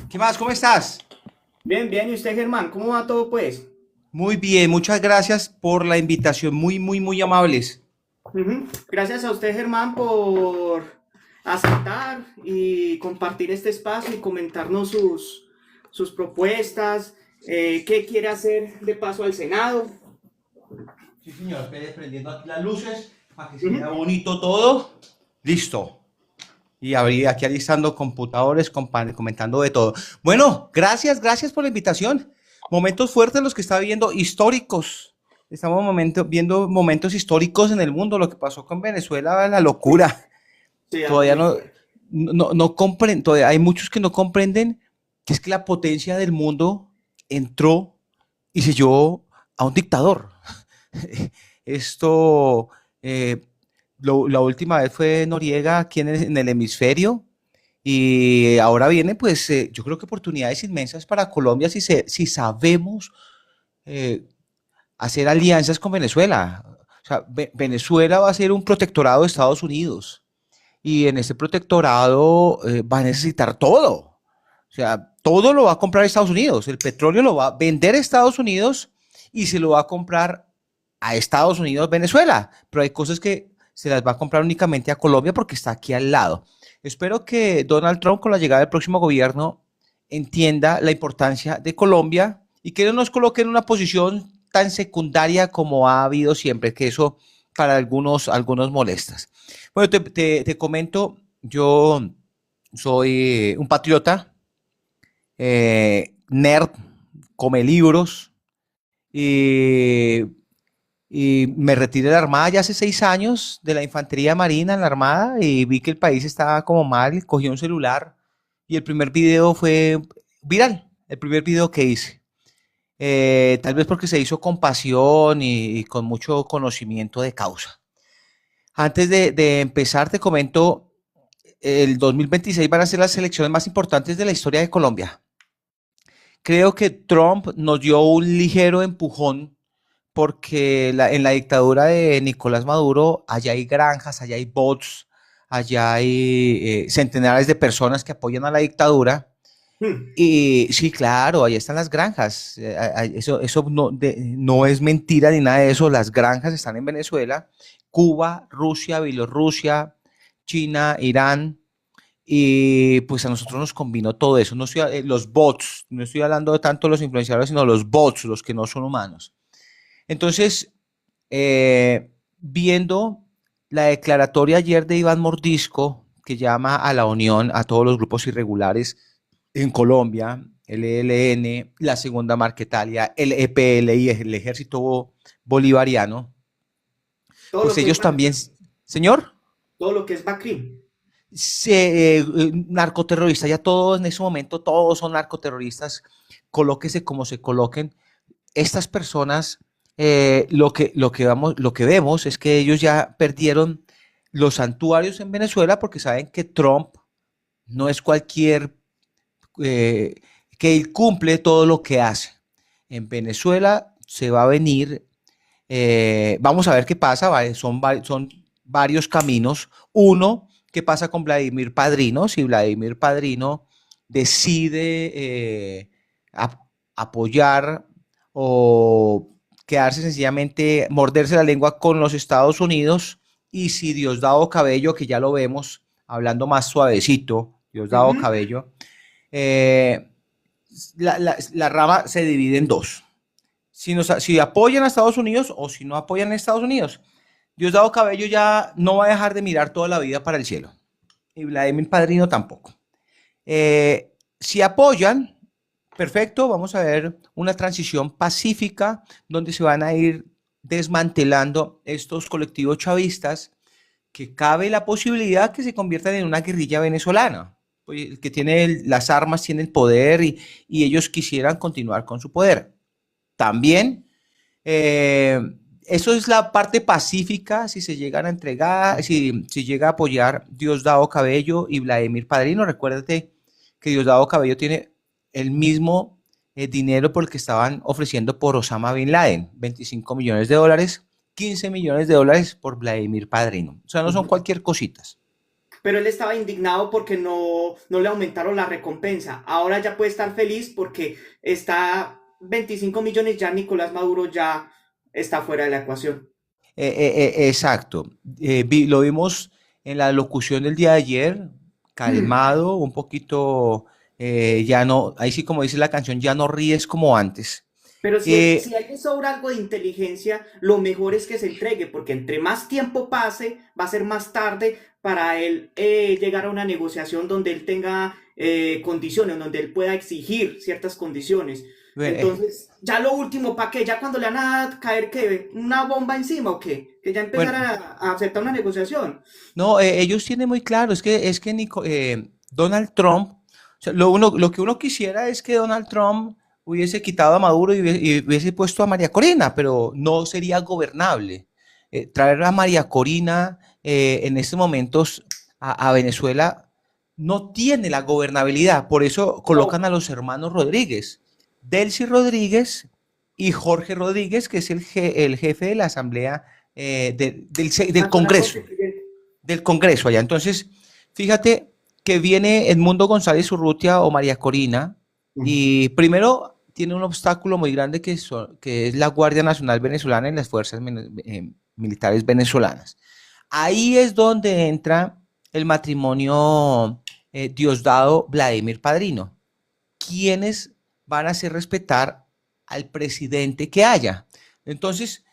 ¿Qué más? ¿Cómo estás? Bien, bien. ¿Y usted, Germán? ¿Cómo va todo, pues? Muy bien, muchas gracias por la invitación, muy amables. Gracias a usted, Germán, por aceptar y compartir este espacio y comentarnos sus propuestas, qué quiere hacer de paso al Senado. Sí, señor, espere prendiendo aquí las luces para que se Ujú. vea bonito todo. Listo. Y abrí aquí alistando computadores, comentando de todo. Bueno, gracias por la invitación. Momentos fuertes los que está viendo, históricos. Estamos viendo momentos históricos en el mundo. Lo que pasó con Venezuela, la locura. Sí, algo Todavía muy no, fuerte. no comprenden, todavía hay muchos que no comprenden que es que la potencia del mundo entró y se llevó a un dictador. Esto, eh, la última vez fue Noriega aquí en el hemisferio y ahora viene, pues, yo creo que oportunidades inmensas para Colombia si sabemos eh, hacer alianzas con Venezuela. O sea, Venezuela va a ser un protectorado de Estados Unidos y en ese protectorado va a necesitar todo. O sea, todo lo va a comprar Estados Unidos. El petróleo lo va a vender a Estados Unidos y se lo va a comprar a Estados Unidos Venezuela. Pero hay cosas que se las va a comprar únicamente a Colombia porque está aquí al lado. Espero que Donald Trump, con la llegada del próximo gobierno, entienda la importancia de Colombia y que no nos coloque en una posición tan secundaria como ha habido siempre, que eso para algunos molestas. Bueno, te comento, yo soy un patriota, nerd, come libros y, y me retiré de la Armada ya hace 6 años de la Infantería Marina en la Armada y vi que el país estaba como mal, cogí un celular y el primer video fue viral, el primer video que hice. Tal vez porque se hizo con pasión y con mucho conocimiento de causa. Antes de empezar, te comento, el 2026 van a ser las elecciones más importantes de la historia de Colombia. Creo que Trump nos dio un ligero empujón porque en la dictadura de Nicolás Maduro, allá hay granjas, allá hay bots, allá hay centenares de personas que apoyan a la dictadura. Mm. Y sí, claro, ahí están las granjas. Eso no es mentira ni nada de eso. Las granjas están en Venezuela, Cuba, Rusia, Bielorrusia, China, Irán. Y pues a nosotros nos combinó todo eso. No estoy, los bots, no estoy hablando de tanto los influenciadores, sino los bots, los que no son humanos. Entonces, viendo la declaratoria ayer de Iván Mordisco, que llama a la unión a todos los grupos irregulares en Colombia, el ELN, la Segunda Marquetalia, el EPLI, el Ejército Bolivariano, Todo pues lo que es ellos también, Bacri. señor, Todo lo que es Bacri. narcoterroristas, ya todos en ese momento, todos son narcoterroristas, colóquese como se coloquen, estas personas, lo que vemos es que ellos ya perdieron los santuarios en Venezuela porque saben que Trump no es cualquier, eh, que él cumple todo lo que hace. En Venezuela se va a venir, vamos a ver qué pasa, ¿vale? Son varios caminos. Uno, ¿qué pasa con Vladimir Padrino? Si Vladimir Padrino decide ap apoyar o quedarse sencillamente, morderse la lengua con los Estados Unidos, y si Diosdado Cabello, que ya lo vemos hablando más suavecito, Diosdado Ujú. Cabello, eh, la rama se divide en dos. Si apoyan a Estados Unidos o si no apoyan a Estados Unidos. Diosdado Cabello ya no va a dejar de mirar toda la vida para el cielo. Y Vladimir Padrino tampoco. Si apoyan, perfecto, vamos a ver una transición pacífica donde se van a ir desmantelando estos colectivos chavistas que cabe la posibilidad que se conviertan en una guerrilla venezolana. Pues el que tiene las armas tiene el poder y ellos quisieran continuar con su poder. También, eh, eso es la parte pacífica, si se llegan a entregar, si llega a apoyar Diosdado Cabello y Vladimir Padrino. Recuérdate que Diosdado Cabello tiene el mismo dinero por el que estaban ofreciendo por Osama Bin Laden, 25 millones de dólares, 15 millones de dólares por Vladimir Padrino. O sea, no son Ujú. cualquier cositas. pero él estaba indignado porque no le aumentaron la recompensa. Ahora ya puede estar feliz porque está 25 millones, ya Nicolás Maduro ya está fuera de la ecuación. Exacto. Lo vimos en la locución del día de ayer, Hmm. calmado, un poquito, ya no, ahí sí como dice la canción, ya no ríes como antes. Pero Eh, si a él le sobra algo de inteligencia, lo mejor es que se entregue, porque entre más tiempo pase, va a ser más tarde para él llegar a una negociación donde él tenga condiciones, donde él pueda exigir ciertas condiciones. eh, Entonces, ya lo último, ¿para qué? Ya cuando le van a caer, ¿qué? ¿Una bomba encima o qué? Que ya bueno, empezara a aceptar una negociación. no, ellos tienen muy claro, es que Donald Trump, o sea, lo que uno quisiera es que Donald Trump hubiese quitado a Maduro y hubiese puesto a María Corina, pero no sería gobernable. Traer a María Corina en estos momentos a Venezuela no tiene la gobernabilidad, por eso colocan No, a los hermanos Rodríguez, Delcy Rodríguez y Jorge Rodríguez, que es el jefe de la Asamblea del Nacional Congreso Constituyente. allá. Entonces, fíjate que viene Edmundo González Urrutia o María Corina Ujú. y primero tiene un obstáculo muy grande que es la Guardia Nacional Venezolana y las fuerzas militares venezolanas. Ahí es donde entra el matrimonio Diosdado Vladimir Padrino, quienes van a hacer respetar al presidente que haya. Entonces,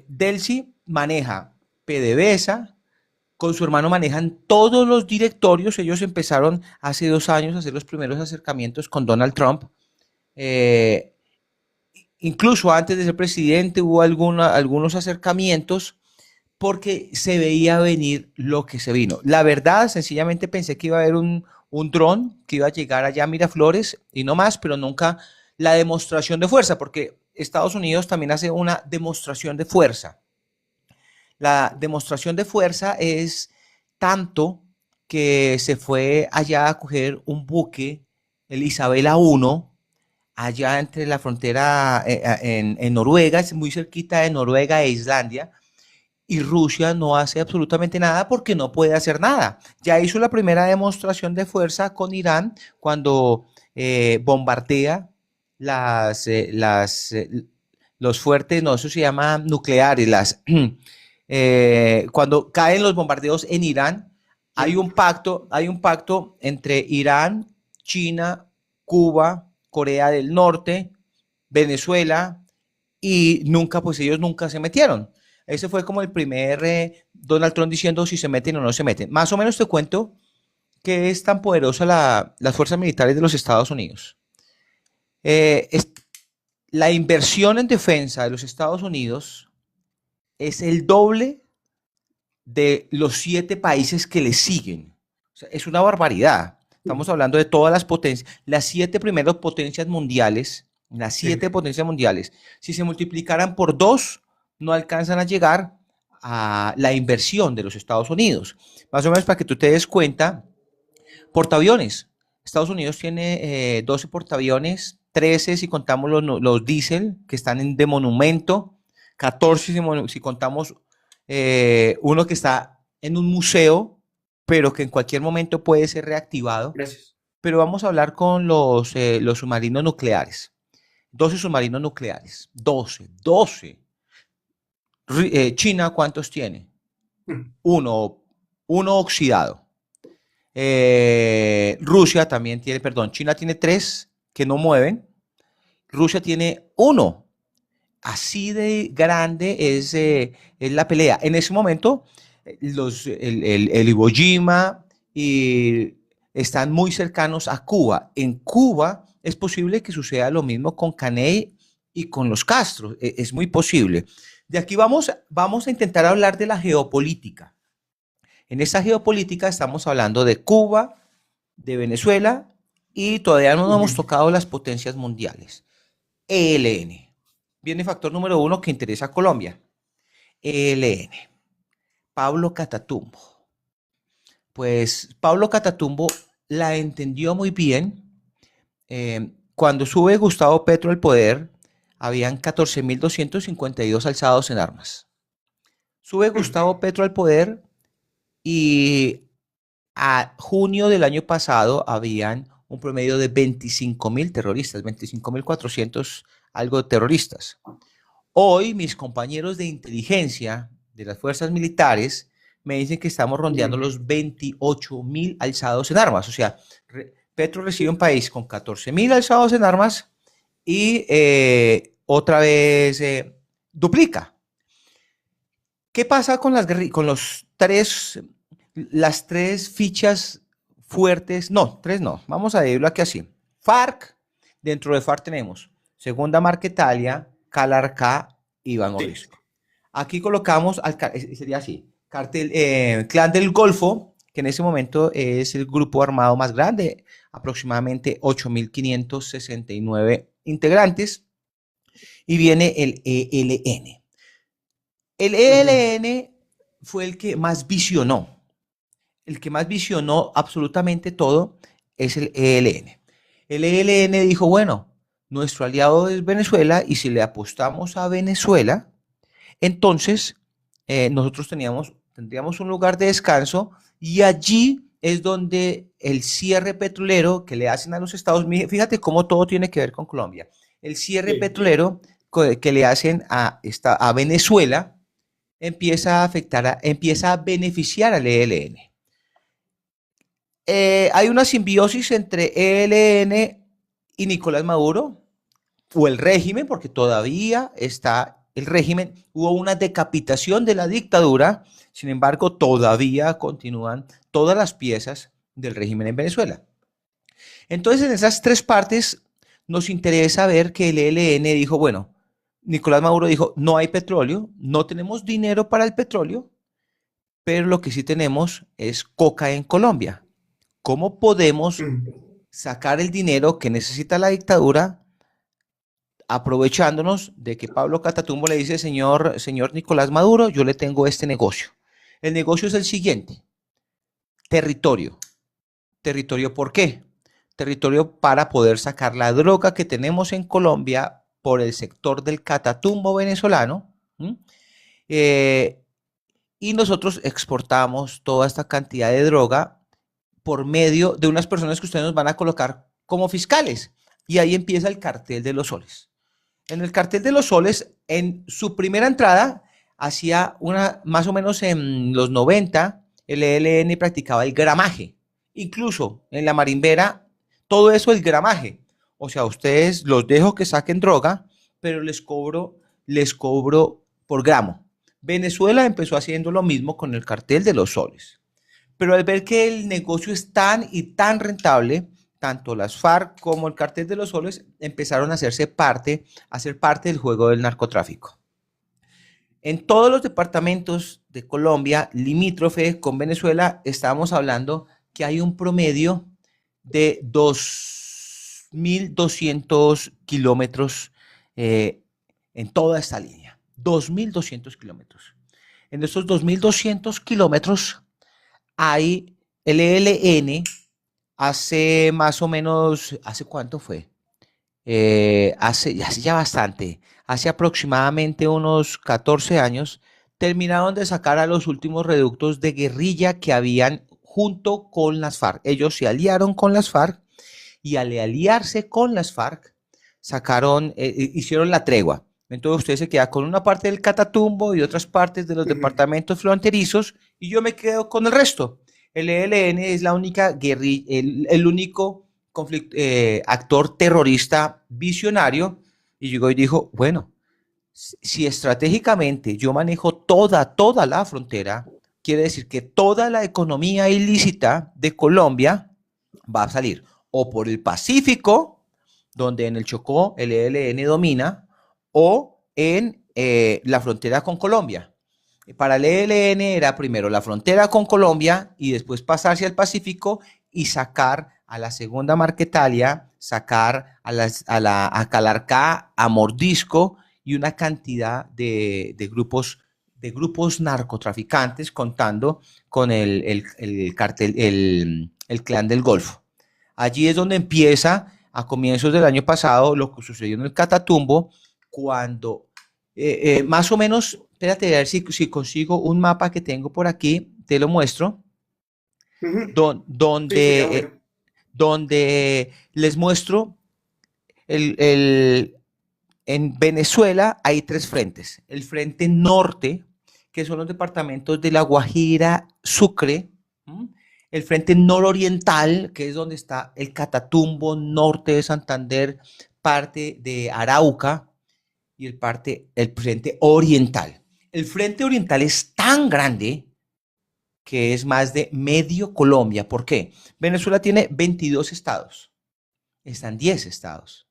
Delcy maneja PDVSA, con su hermano manejan todos los directorios. Ellos empezaron hace 2 años a hacer los primeros acercamientos con Donald Trump. Eh, Incluso antes de ser presidente hubo algunos acercamientos porque se veía venir lo que se vino. La verdad, sencillamente pensé que iba a haber un dron que iba a llegar allá a Miraflores y no más, pero nunca la demostración de fuerza, porque Estados Unidos también hace una demostración de fuerza. La demostración de fuerza es tanto que se fue allá a coger un buque, el Isabela I, allá entre la frontera en Noruega, es muy cerquita de Noruega e Islandia, y Rusia no hace absolutamente nada porque no puede hacer nada. Ya hizo la primera demostración de fuerza con Irán cuando bombardea las, las, los fuertes, no, eso se llama nucleares, cuando caen los bombardeos en Irán, Sí. hay un pacto entre Irán, China, Cuba, Corea del Norte, Venezuela, y nunca, pues ellos nunca se metieron. Ese fue como el primer Donald Trump diciendo si se meten o no se meten. Más o menos te cuento que es tan poderosa las fuerzas militares de los Estados Unidos. Es, la inversión en defensa de los Estados Unidos es el doble de los 7 países que le siguen. O sea, es una barbaridad. Estamos hablando de todas las potencias, las 7 primeras potencias mundiales, las Sí. 7 potencias mundiales, si se multiplicaran por 2, no alcanzan a llegar a la inversión de los Estados Unidos. Más o menos para que tú te des cuenta, portaaviones. Estados Unidos tiene 12 portaaviones, 13 si contamos los diésel que están de monumento, 14 si contamos uno que está en un museo, pero que en cualquier momento puede ser reactivado. Gracias. Pero vamos a hablar con los submarinos nucleares. 12 submarinos nucleares. 12. China, ¿cuántos tiene? Mm. Uno oxidado. Rusia también tiene, perdón, China tiene 3 que no mueven. Rusia tiene uno. Así de grande es la pelea. En ese momento, el Iwo Jima y están muy cercanos a Cuba. En Cuba es posible que suceda lo mismo con Caney y con los Castro. Es muy posible. De aquí vamos a intentar hablar de la geopolítica. En esa geopolítica estamos hablando de Cuba, de Venezuela y todavía no hemos Ujú. tocado las potencias mundiales. ELN. Viene factor número 1 que interesa a Colombia. ELN. Pablo Catatumbo. Pues Pablo Catatumbo la entendió muy bien. Cuando sube Gustavo Petro al poder, habían 14.252 alzados en armas. Sube Mm. Gustavo Petro al poder y a junio del año pasado habían un promedio de 25.000 terroristas, 25.400 algo de terroristas. Hoy mis compañeros de inteligencia de las fuerzas militares me dicen que estamos rondeando los 28.000 alzados en armas. O sea, Petro recibe un país con 14.000 alzados en armas y otra vez duplica. ¿Qué pasa con las tres fichas fuertes? No, tres no. Vamos a decirlo aquí así. FARC, dentro de FARC tenemos Segunda Marquetalia, Calarcá y Iván Orrisco. Aquí colocamos, sería así, Clan del Golfo, que en ese momento es el grupo armado más grande, aproximadamente 8.569 integrantes, y viene el ELN. El ELN fue el que más visionó. El que más visionó absolutamente todo es el ELN. El ELN dijo, bueno, nuestro aliado es Venezuela y si le apostamos a Venezuela, entonces nosotros tendríamos un lugar de descanso y allí es donde el cierre petrolero que le hacen a los estados, fíjate cómo todo tiene que ver con Colombia, el cierre petrolero que le hacen a Venezuela empieza a beneficiar al ELN. Hay una simbiosis entre ELN y Nicolás Maduro, o el régimen, porque todavía está el régimen. Hubo una decapitación de la dictadura, sin embargo, todavía continúan todas las piezas del régimen en Venezuela. Entonces, en esas tres partes nos interesa ver que el ELN dijo, bueno, Nicolás Maduro dijo, no hay petróleo, no tenemos dinero para el petróleo, pero lo que sí tenemos es coca en Colombia. ¿Cómo podemos sacar el dinero que necesita la dictadura aprovechándonos de que Pablo Catatumbo le dice, señor Nicolás Maduro, yo le tengo este negocio? El negocio es el siguiente: territorio. ¿Territorio por qué? Territorio para poder sacar la droga que tenemos en Colombia por el sector del Catatumbo venezolano. Y nosotros exportamos toda esta cantidad de droga por medio de unas personas que ustedes nos van a colocar como fiscales. Y ahí empieza el cartel de los soles. En el cartel de los soles, en su primera entrada, más o menos en los 90, el ELN practicaba el gramaje. Incluso en la marimbera, todo eso el gramaje. O sea, ustedes los dejo que saquen droga, pero les cobro por gramo. Venezuela empezó haciendo lo mismo con el cartel de los soles. Pero al ver que el negocio es tan y tan rentable, tanto las FARC como el cartel de los soles empezaron a hacer parte del juego del narcotráfico. En todos los departamentos de Colombia, limítrofe con Venezuela, estábamos hablando que hay un promedio de 2.200 kilómetros en toda esta línea. 2.200 kilómetros. En estos 2.200 kilómetros hay el ELN hace más o menos, ¿hace cuánto fue? Hace ya bastante, hace aproximadamente unos 14 años, terminaron de sacar a los últimos reductos de guerrilla que habían junto con las FARC. Ellos se aliaron con las FARC y al aliarse con las FARC hicieron la tregua. Entonces usted se queda con una parte del Catatumbo y otras partes de los departamentos fronterizos y yo me quedo con el resto. El ELN es la única guerrilla, el único actor terrorista visionario, y llegó y dijo, bueno, si estratégicamente yo manejo toda la frontera, quiere decir que toda la economía ilícita de Colombia va a salir o por el Pacífico, donde en el Chocó el ELN domina, o en la frontera con Colombia. Para el ELN era primero la frontera con Colombia y después pasarse al Pacífico y sacar a la Segunda Marquetalia, sacar a Calarcá, a Mordisco y una cantidad de grupos narcotraficantes, contando con el cartel, el Clan del Golfo. Allí es donde empieza, a comienzos del año pasado, lo que sucedió en el Catatumbo, cuando más o menos, espérate a ver si consigo un mapa que tengo por aquí, te lo muestro. Ujú. Sí, sería donde, bueno. donde les muestro el, en Venezuela hay tres frentes. El frente norte, que son los departamentos de La Guajira, Sucre. ¿M? El frente nororiental, que es donde está el Catatumbo, norte de Santander, parte de Arauca, y el frente oriental. El frente oriental es tan grande que es más de medio Colombia. ¿Por qué? Venezuela tiene 22 estados. Están 10 estados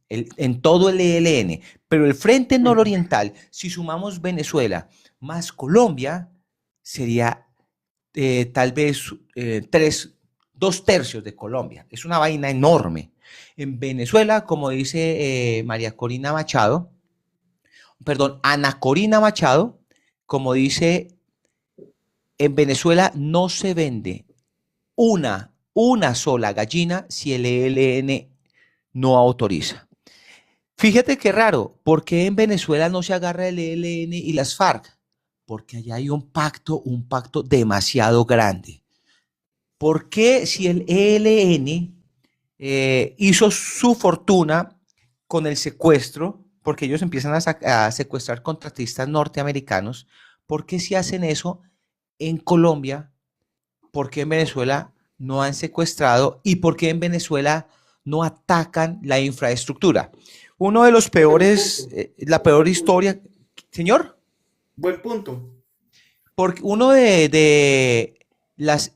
en todo el ELN, pero el frente nororiental, si sumamos Venezuela más Colombia, sería tal vez dos tercios de Colombia. Es una vaina enorme. En Venezuela, como dice María Corina Machado, perdón, Ana Corina Machado, como dice, en Venezuela no se vende una sola gallina si el ELN no autoriza. Fíjate qué raro, ¿por qué en Venezuela no se agarra el ELN y las FARC? Porque allá hay un pacto demasiado grande. ¿Por qué si el ELN hizo su fortuna con el secuestro, porque ellos empiezan a secuestrar contratistas norteamericanos, ¿por qué si hacen eso en Colombia? ¿Por qué en Venezuela no han secuestrado y por qué en Venezuela no atacan la infraestructura? Uno de los Buen peores, punto. la peor Buen punto. historia, señor, Buen punto. porque uno de las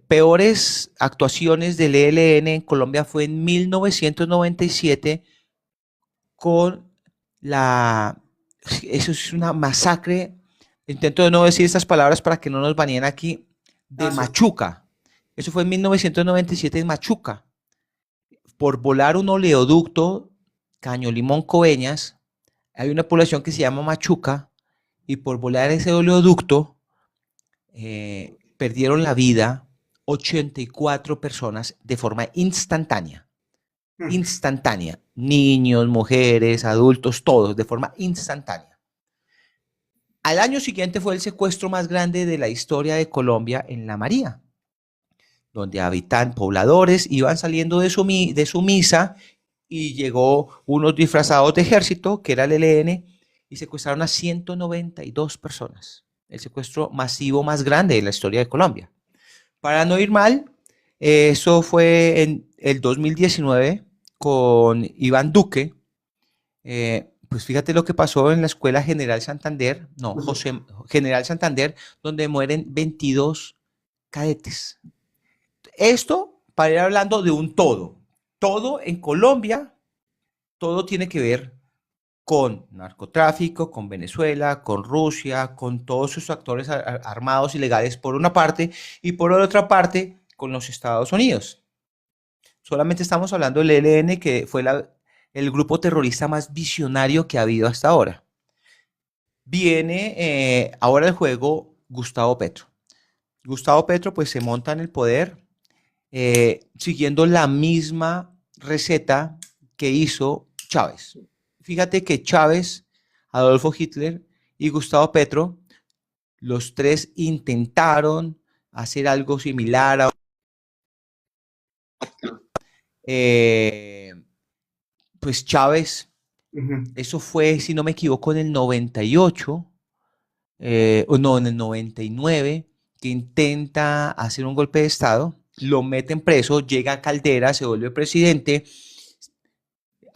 peores actuaciones del ELN en Colombia fue en 1997 con la, eso es una masacre, intento de no decir estas palabras para que no nos baneen aquí, de Ah, sí. Machuca. Eso fue en 1997 en Machuca. Por volar un oleoducto, Caño Limón Coveñas, hay una población que se llama Machuca, y por volar ese oleoducto perdieron la vida 84 personas de forma instantánea. Mm. Instantánea. Niños, mujeres, adultos, todos, de forma instantánea. Al año siguiente fue el secuestro más grande de la historia de Colombia en La María, donde habitan pobladores, iban saliendo de su misa y llegó unos disfrazados de ejército, que era el ELN, y secuestraron a 192 personas. El secuestro masivo más grande de la historia de Colombia. Para no ir mal, eso fue en el 2019 con Iván Duque. Pues fíjate lo que pasó en la Escuela General Santander, no, José General Santander, donde mueren 22 cadetes. Esto para ir hablando de un todo. Todo en Colombia, todo tiene que ver con narcotráfico, con Venezuela, con Rusia, con todos sus actores armados ilegales por una parte y por otra parte con los Estados Unidos. Solamente estamos hablando del ELN, que fue el grupo terrorista más visionario que ha habido hasta ahora. Viene ahora el juego Gustavo Petro. Gustavo Petro pues se monta en el poder siguiendo la misma receta que hizo Chávez. Fíjate que Chávez, Adolfo Hitler y Gustavo Petro, los tres intentaron hacer algo similar a eh, pues Chávez, Ujú. eso fue, si no me equivoco, en el 98, o no, en el 99, que intenta hacer un golpe de Estado, lo meten preso, llega a Caldera, se vuelve presidente,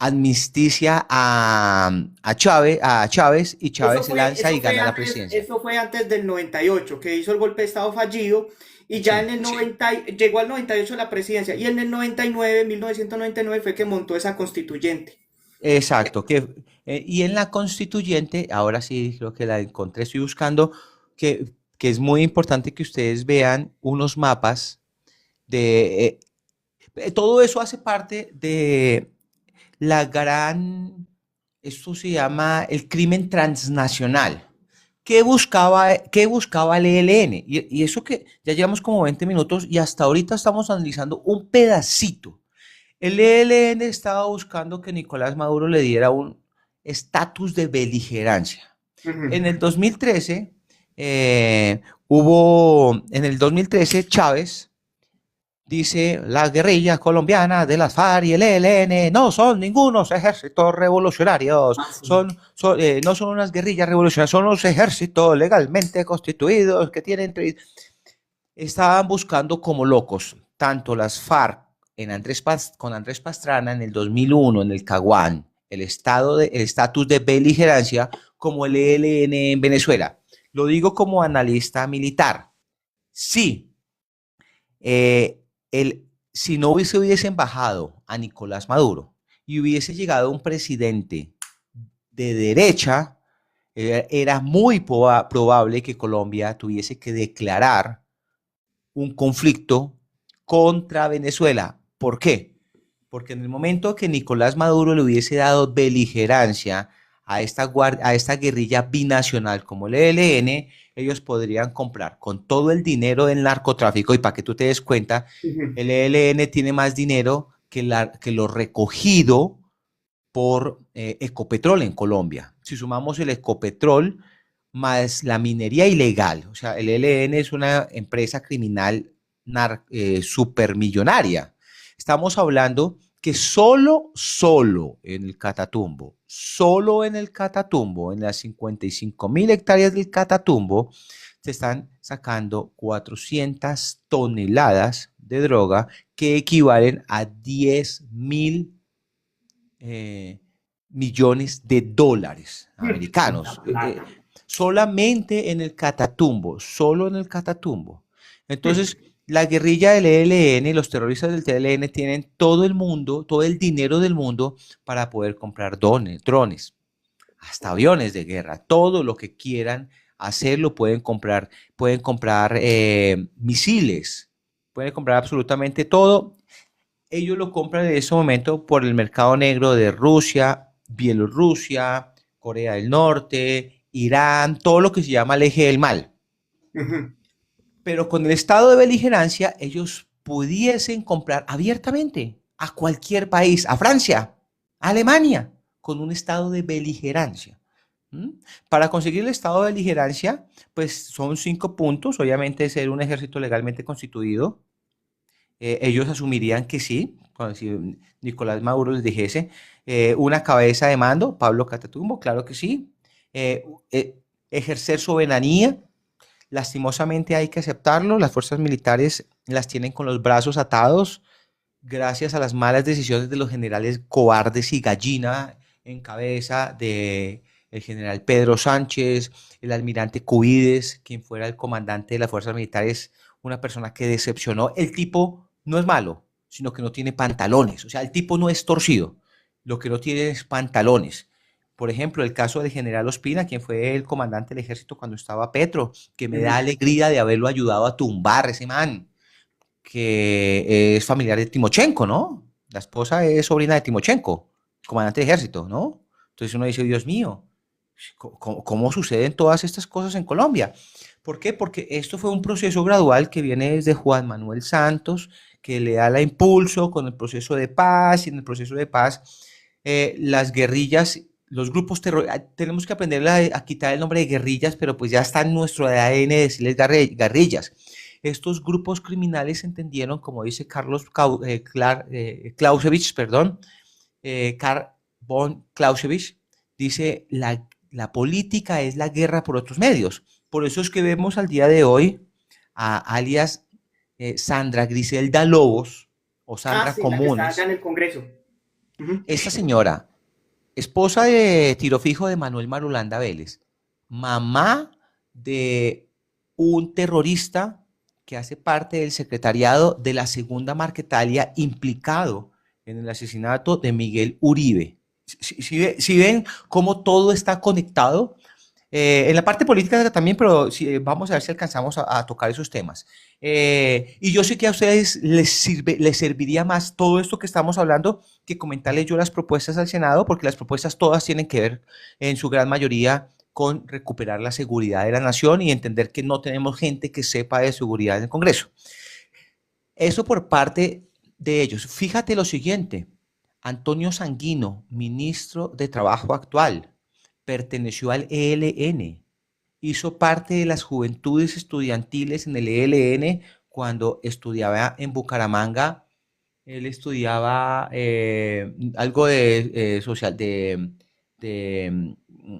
amnisticia a Chávez y Chávez se lanza y gana la presidencia. Eso fue antes del 98 que hizo el golpe de Estado fallido, y ya en Sí, el 90 llegó al 98 la presidencia, y en el 99, 1999 fue que montó esa constituyente. exacto. Y en la constituyente, ahora sí creo que la encontré, estoy buscando, que es muy importante que ustedes vean unos mapas de... todo eso hace parte de la gran, esto se llama el crimen transnacional. Qué buscaba el ELN? Y eso que ya llevamos como 20 minutos y hasta ahorita estamos analizando un pedacito. El ELN estaba buscando que Nicolás Maduro le diera un estatus de beligerancia. Ujú. En el 2013, hubo en el 2013 Chávez dice, la guerrilla colombiana de las FARC y el ELN no son ningunos ejércitos revolucionarios, Ah, sí. no son unas guerrillas revolucionarias, son los ejércitos legalmente constituidos que tienen... Estaban buscando como locos, tanto las FARC con Andrés Pastrana en el 2001 en el Caguán, el estatus de beligerancia, como el ELN en Venezuela. Lo digo como analista militar. Sí, eh, si no hubiesen bajado a Nicolás Maduro y hubiese llegado un presidente de derecha, era muy probable que Colombia tuviese que declarar un conflicto contra Venezuela. ¿Por qué? Porque en el momento que Nicolás Maduro le hubiese dado beligerancia a esta guerrilla binacional como el ELN, ellos podrían comprar con todo el dinero del narcotráfico, y para que tú te des cuenta, Ujú. el ELN tiene más dinero que lo recogido por Ecopetrol en Colombia. Si sumamos el Ecopetrol más la minería ilegal, o sea, el ELN es una empresa criminal supermillonaria. Estamos hablando que solo en el Catatumbo, en las 55.000 hectáreas del Catatumbo, se están sacando 400 toneladas de droga que equivalen a 10.000 millones de dólares Mucha americanos, plata. solamente en el Catatumbo, solo en el Catatumbo. Entonces, la guerrilla del ELN, los terroristas del ELN tienen todo el mundo, todo el dinero del mundo para poder comprar drones, hasta aviones de guerra, todo lo que quieran hacerlo pueden comprar misiles, pueden comprar absolutamente todo. Ellos lo compran en ese momento por el mercado negro de Rusia, Bielorrusia, Corea del Norte, Irán, todo lo que se llama el eje del mal. Ujú. Pero con el estado de beligerancia, ellos pudiesen comprar abiertamente a cualquier país, a Francia, a Alemania, con un estado de beligerancia. ¿Mm? Para conseguir el estado de beligerancia, pues son 5 puntos. Obviamente, ser un ejército legalmente constituido, ellos asumirían que sí, cuando si Nicolás Maduro les dijese una cabeza de mando, Pablo Catatumbo, claro que sí. Eh, eh, Ejercer soberanía, lastimosamente hay que aceptarlo, las fuerzas militares las tienen con los brazos atados gracias a las malas decisiones de los generales cobardes y gallina en cabeza de el general Pedro Sánchez, el almirante Cubides, quien fuera el comandante de las fuerzas militares, una persona que decepcionó. El tipo no es malo, sino que no tiene pantalones. O sea, el tipo no es torcido, lo que no tiene es pantalones. Por ejemplo, el caso del general Ospina, quien fue el comandante del ejército cuando estaba Petro, que me da Ujú. alegría de haberlo ayudado a tumbar ese man, que es familiar de Timochenko, ¿no? La esposa es sobrina de Timochenko, comandante de ejército, ¿no? Entonces uno dice, Dios mío, ¿cómo suceden todas estas cosas en Colombia? ¿Por qué? Porque esto fue un proceso gradual que viene desde Juan Manuel Santos, que le da la impulso con el proceso de paz, y en el proceso de paz las guerrillas, los grupos terroristas, tenemos que aprender a quitar el nombre de guerrillas, pero pues ya está en nuestro ADN decirles guerrillas. Estos grupos criminales entendieron, como dice Clausewitz, perdón, Karl von Clausewitz, dice, la política es la guerra por otros medios. Por eso es que vemos al día de hoy a alias Sandra Griselda Lobos o Ah, Sandra sí, la que está allá Comunes. en el Congreso. Ujú. Esta señora, esposa de tiro fijo de Manuel Marulanda Vélez, mamá de un terrorista que hace parte del secretariado de la Segunda Marquetalia, implicado en el asesinato de Miguel Uribe. Si ven cómo todo está conectado, en la parte política también, pero vamos a ver si alcanzamos a tocar esos temas. Y yo sé que a ustedes les serviría más todo esto que estamos hablando que comentarles yo las propuestas al Senado, porque las propuestas todas tienen que ver en su gran mayoría con recuperar la seguridad de la nación y entender que no tenemos gente que sepa de seguridad en el Congreso. Eso por parte de ellos. Fíjate lo siguiente, Antonio Sanguino, ministro de Trabajo actual, perteneció al ELN, hizo parte de las juventudes estudiantiles en el ELN cuando estudiaba en Bucaramanga. Él estudiaba algo de social,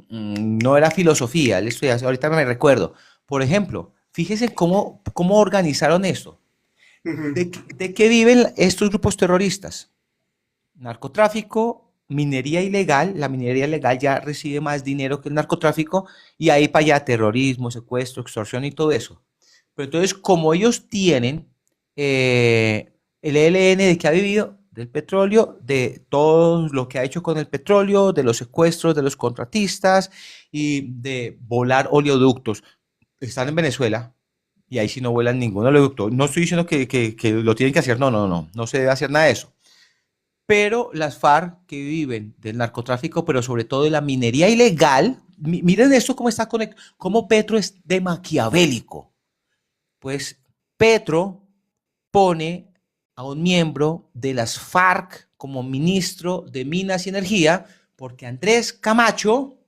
no era filosofía, él estudiaba, ahorita me recuerdo. Por ejemplo, fíjese cómo organizaron esto. Ujú. ¿De qué viven estos grupos terroristas? Narcotráfico, minería ilegal. La minería ilegal ya recibe más dinero que el narcotráfico y ahí para allá terrorismo, secuestro, extorsión y todo eso. Pero entonces, como ellos tienen el ELN de que ha vivido del petróleo, de todo lo que ha hecho con el petróleo, de los secuestros de los contratistas y de volar oleoductos. Están en Venezuela y ahí sí no vuelan ningún oleoducto. No estoy diciendo que lo tienen que hacer, no se debe hacer nada de eso. Pero las FARC que viven del narcotráfico, pero sobre todo de la minería ilegal, miren esto cómo está conectado, cómo Petro es de maquiavélico. Pues Petro pone a un miembro de las FARC como ministro de Minas y Energía, porque Andrés Camacho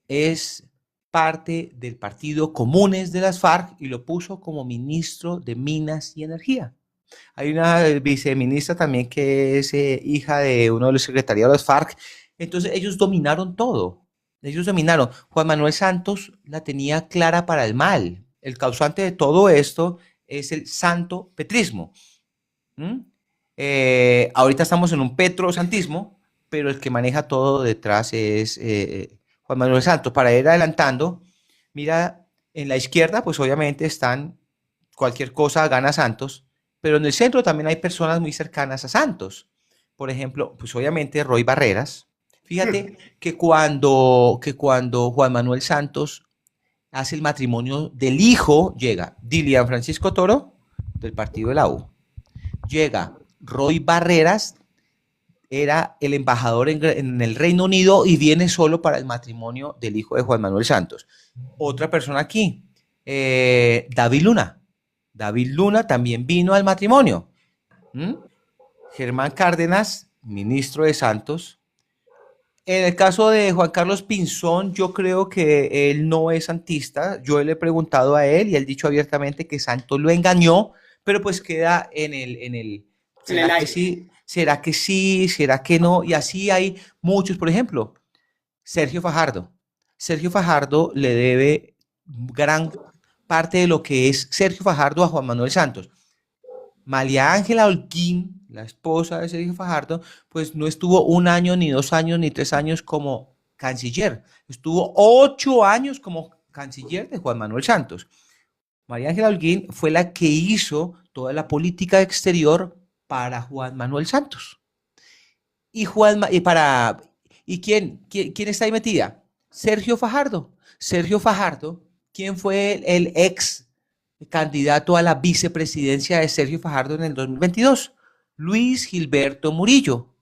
es parte del partido Comunes de las FARC y lo puso como ministro de Minas y Energía. Hay una viceministra también que es hija de uno de los secretarios de las FARC. Entonces ellos dominaron todo. Ellos dominaron. Juan Manuel Santos la tenía clara para el mal. El causante de todo esto es el santo petrismo. ¿Mm? Ahorita estamos en un petrosantismo, pero el que maneja todo detrás es Juan Manuel Santos. Para ir adelantando, mira, en la izquierda, pues obviamente están cualquier cosa gana Santos, pero en el centro también hay personas muy cercanas a Santos. Por ejemplo, pues obviamente Roy Barreras. Fíjate que cuando Juan Manuel Santos hace el matrimonio del hijo, llega Dilian Francisco Toro, del partido de la U. Llega Roy Barreras, era el embajador en el Reino Unido y viene solo para el matrimonio del hijo de Juan Manuel Santos. Otra persona aquí, David Luna. David Luna también vino al matrimonio. ¿Mm? Germán Cárdenas, ministro de Santos. En el caso de Juan Carlos Pinzón, yo creo que él no es santista. Yo le he preguntado a él y él ha dicho abiertamente que Santos lo engañó, pero pues queda En el ¿será que aire. sí? ¿Será que sí? ¿Será que no? Y así hay muchos, por ejemplo, Sergio Fajardo. Sergio Fajardo le debe gran parte de lo que es Sergio Fajardo a Juan Manuel Santos. María Ángela Holguín, la esposa de Sergio Fajardo, pues no estuvo un año, ni 2 años, ni 3 años como canciller. Estuvo 8 años como canciller de Juan Manuel Santos. María Ángela Holguín fue la que hizo toda la política exterior para Juan Manuel Santos. Y Juan y para ¿y quién está ahí metida? Sergio Fajardo. Sergio Fajardo, ¿quién fue el ex candidato a la vicepresidencia de Sergio Fajardo en el 2022? Luis Gilberto Murillo.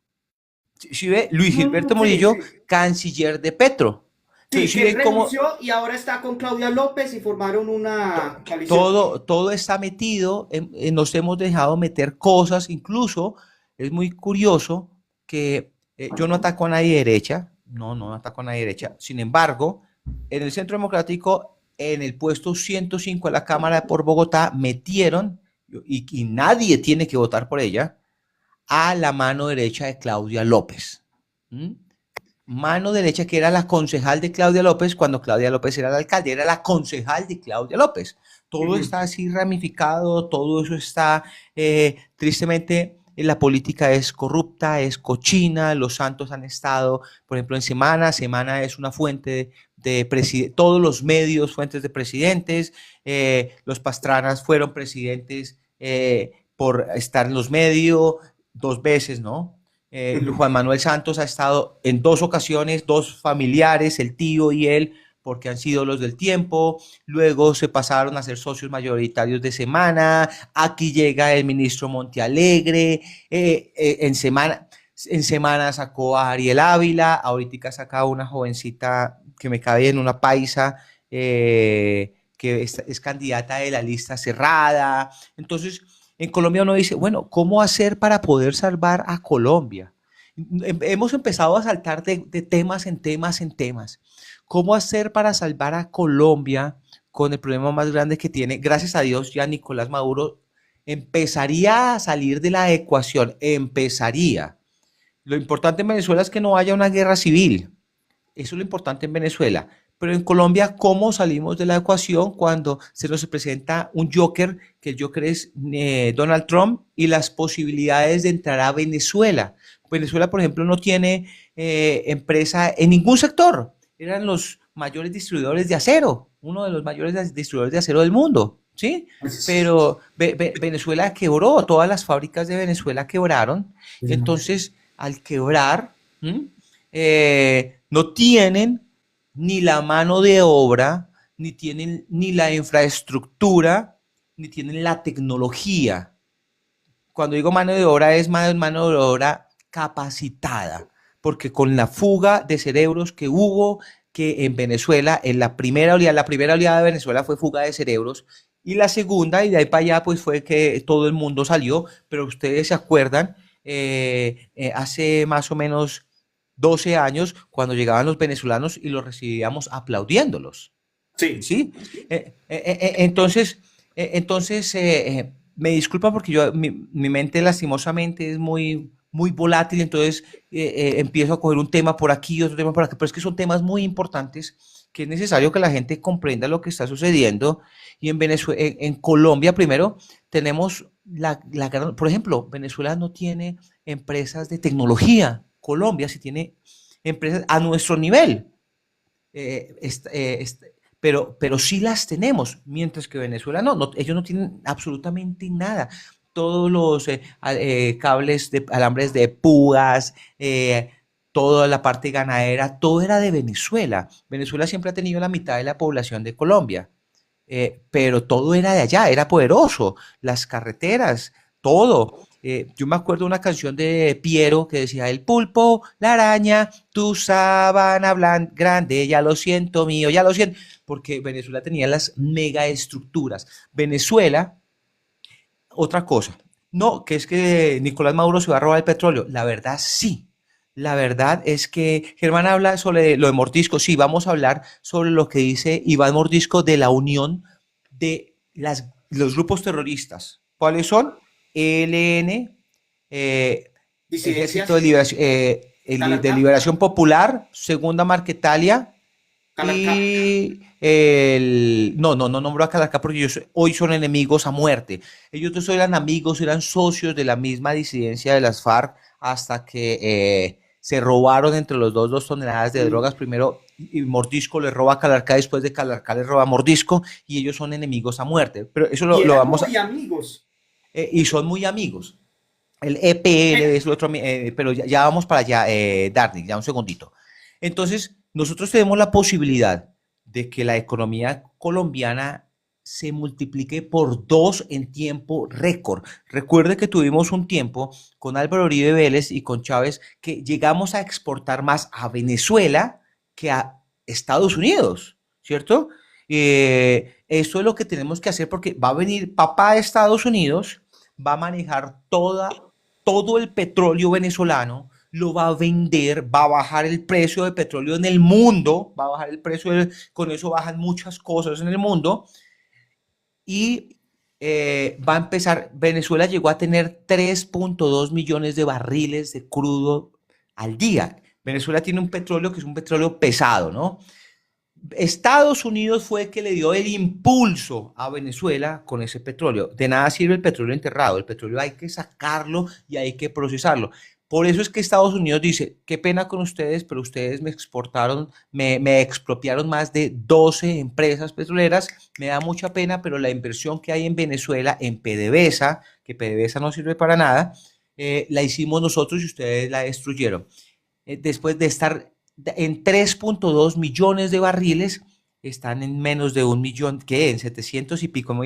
¿Sí ve? Luis Gilberto Sí, Murillo, sí. canciller de Petro. Entonces, Sí, ¿sí que él ve cómo renunció y ahora está con Claudia López y formaron una coalición. todo está metido? Nos hemos dejado meter cosas, incluso es muy curioso que yo no ataco a nadie de derecha, no ataco a nadie de derecha, sin embargo, en el Centro Democrático, en el puesto 105 de la Cámara por Bogotá, metieron, y nadie tiene que votar por ella, a la mano derecha de Claudia López. ¿Mm? Mano derecha que era la concejal de Claudia López cuando Claudia López era la alcalde, era la concejal de Claudia López. Todo Ujú. está así ramificado, todo eso está, tristemente, la política es corrupta, es cochina, los santos han estado, por ejemplo, en Semana es una fuente todos los medios, fuentes de presidentes, los Pastranas fueron presidentes por estar en los medios 2 veces, ¿no? Ujú. Juan Manuel Santos ha estado en 2 ocasiones, 2 familiares, el tío y él, porque han sido los del tiempo. Luego se pasaron a ser socios mayoritarios de Semana. Aquí llega el ministro Montealegre. En Semana sacó a Ariel Ávila. Ahorita saca una jovencita que me cabe en una paisa. Que es candidata de la lista cerrada. Entonces, en Colombia uno dice, bueno, ¿cómo hacer para poder salvar a Colombia? Hemos empezado a saltar de temas en temas en temas. ¿Cómo hacer para salvar a Colombia con el problema más grande que tiene? Gracias a Dios ya Nicolás Maduro empezaría a salir de la ecuación, empezaría. Lo importante en Venezuela es que no haya una guerra civil. Eso es lo importante en Venezuela. Pero en Colombia, ¿cómo salimos de la ecuación cuando se nos presenta un Joker, que el Joker es Donald Trump, y las posibilidades de entrar a Venezuela? Venezuela, por ejemplo, no tiene empresa en ningún sector. Eran los mayores distribuidores de acero, uno de los mayores distribuidores de acero del mundo, ¿sí? Pero Venezuela quebró, todas las fábricas de Venezuela quebraron. Entonces, al quebrar, no tienen ni la mano de obra, ni tienen ni la infraestructura, ni tienen la tecnología. Cuando digo mano de obra es mano de obra capacitada, porque con la fuga de cerebros que hubo que en Venezuela, en la primera oleada de Venezuela fue fuga de cerebros, y la segunda, y de ahí para allá, pues fue que todo el mundo salió, pero ustedes se acuerdan, hace más o menos 12 años, cuando llegaban los venezolanos y los recibíamos aplaudiéndolos. Sí. ¿Sí? Entonces, me disculpa porque mi mente lastimosamente es muy volátil, entonces empiezo a coger un tema por aquí, otro tema por aquí, pero es que son temas muy importantes que es necesario que la gente comprenda lo que está sucediendo. Y en Venezuela, en Colombia primero, tenemos por ejemplo, Venezuela no tiene empresas de tecnología. Colombia sí tiene empresas a nuestro nivel. Eh, est- eh, est- pero sí las tenemos, mientras que Venezuela no, ellos no tienen absolutamente nada. Todos los cables de alambres de púas, toda la parte ganadera, todo era de Venezuela. Venezuela siempre ha tenido la mitad de la población de Colombia, pero todo era de allá, era poderoso, las carreteras, todo. Yo me acuerdo de una canción de Piero que decía, el pulpo, la araña, tu sábana grande, ya lo siento mío, ya lo siento, porque Venezuela tenía las mega estructuras. Venezuela, otra cosa, no, que es que Nicolás Maduro se va a robar el petróleo, la verdad sí. La verdad es que Germán habla sobre lo de Mordisco. Sí, vamos a hablar sobre lo que dice Iván Mordisco de la unión de los grupos terroristas. ¿Cuáles son? ELN, Ejército de Disidencias, Liberación, de Calarcá, Liberación Popular, Segunda Marquetalia Calarcá. no nombró a Calarcá porque ellos hoy son enemigos a muerte. Ellos dos eran amigos, eran socios de la misma disidencia de las FARC hasta que se robaron entre los dos 2 toneladas de drogas. Primero y Mordisco le roba a Calarcá, después de Calarcá le roba a Mordisco y ellos son enemigos a muerte. Pero eso Y lo eran vamos a... muy amigos. y son muy amigos. El EPL es lo otro, pero ya vamos para allá, Darnik, ya un segundito. Entonces, nosotros tenemos la posibilidad de que la economía colombiana se multiplique por 2 en tiempo récord. Recuerde que tuvimos un tiempo con Álvaro Uribe Vélez y con Chávez que llegamos a exportar más a Venezuela que a Estados Unidos, ¿cierto? Eso es lo que tenemos que hacer porque va a venir papá de Estados Unidos, va a manejar todo el petróleo venezolano, lo va a vender, va a bajar el precio del petróleo en el mundo, va a bajar el precio, con eso bajan muchas cosas en el mundo y va a empezar, Venezuela llegó a tener 3.2 millones de barriles de crudo al día. Venezuela tiene un petróleo que es un petróleo pesado, ¿no? Estados Unidos fue el que le dio el impulso a Venezuela con ese petróleo. De nada sirve el petróleo enterrado, el petróleo hay que sacarlo y hay que procesarlo. Por eso es que Estados Unidos dice, qué pena con ustedes, pero ustedes me exportaron, me expropiaron más de 12 empresas petroleras, me da mucha pena, pero la inversión que hay en Venezuela, en PDVSA, que PDVSA no sirve para nada, la hicimos nosotros y ustedes la destruyeron. Después de estar en 3.2 millones de barriles, están en menos de 1 millón, que en 700 y pico.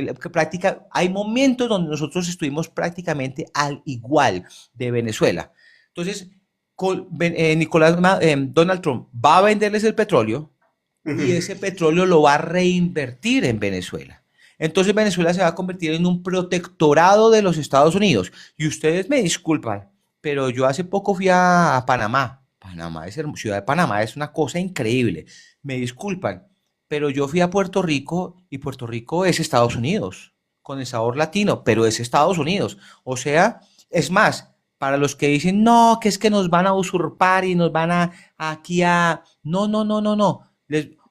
Hay momentos donde nosotros estuvimos prácticamente al igual de Venezuela. Entonces, Donald Trump va a venderles el petróleo y ese petróleo lo va a reinvertir en Venezuela. Entonces Venezuela se va a convertir en un protectorado de los Estados Unidos. Y ustedes me disculpan, pero yo hace poco fui a Panamá Panamá Ciudad de Panamá es una cosa increíble. Me disculpan, pero yo fui a Puerto Rico y Puerto Rico es Estados Unidos, con el sabor latino, pero es Estados Unidos. O sea, es más, para los que dicen, no, que es que nos van a usurpar y nos van a aquí a... No, no, no, no, no.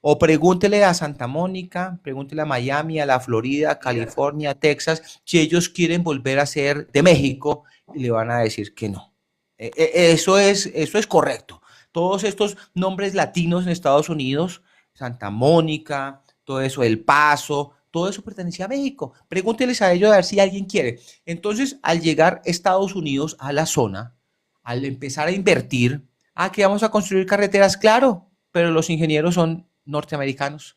O pregúntele a Santa Mónica, pregúntele a Miami, a la Florida, California, Texas, si ellos quieren volver a ser de México, y le van a decir que no. Eso es correcto. Todos estos nombres latinos en Estados Unidos, Santa Mónica, todo eso, El Paso, todo eso pertenecía a México. Pregúnteles a ellos a ver si alguien quiere. Entonces, al llegar Estados Unidos a la zona, al empezar a invertir, que vamos a construir carreteras, claro, pero los ingenieros son norteamericanos,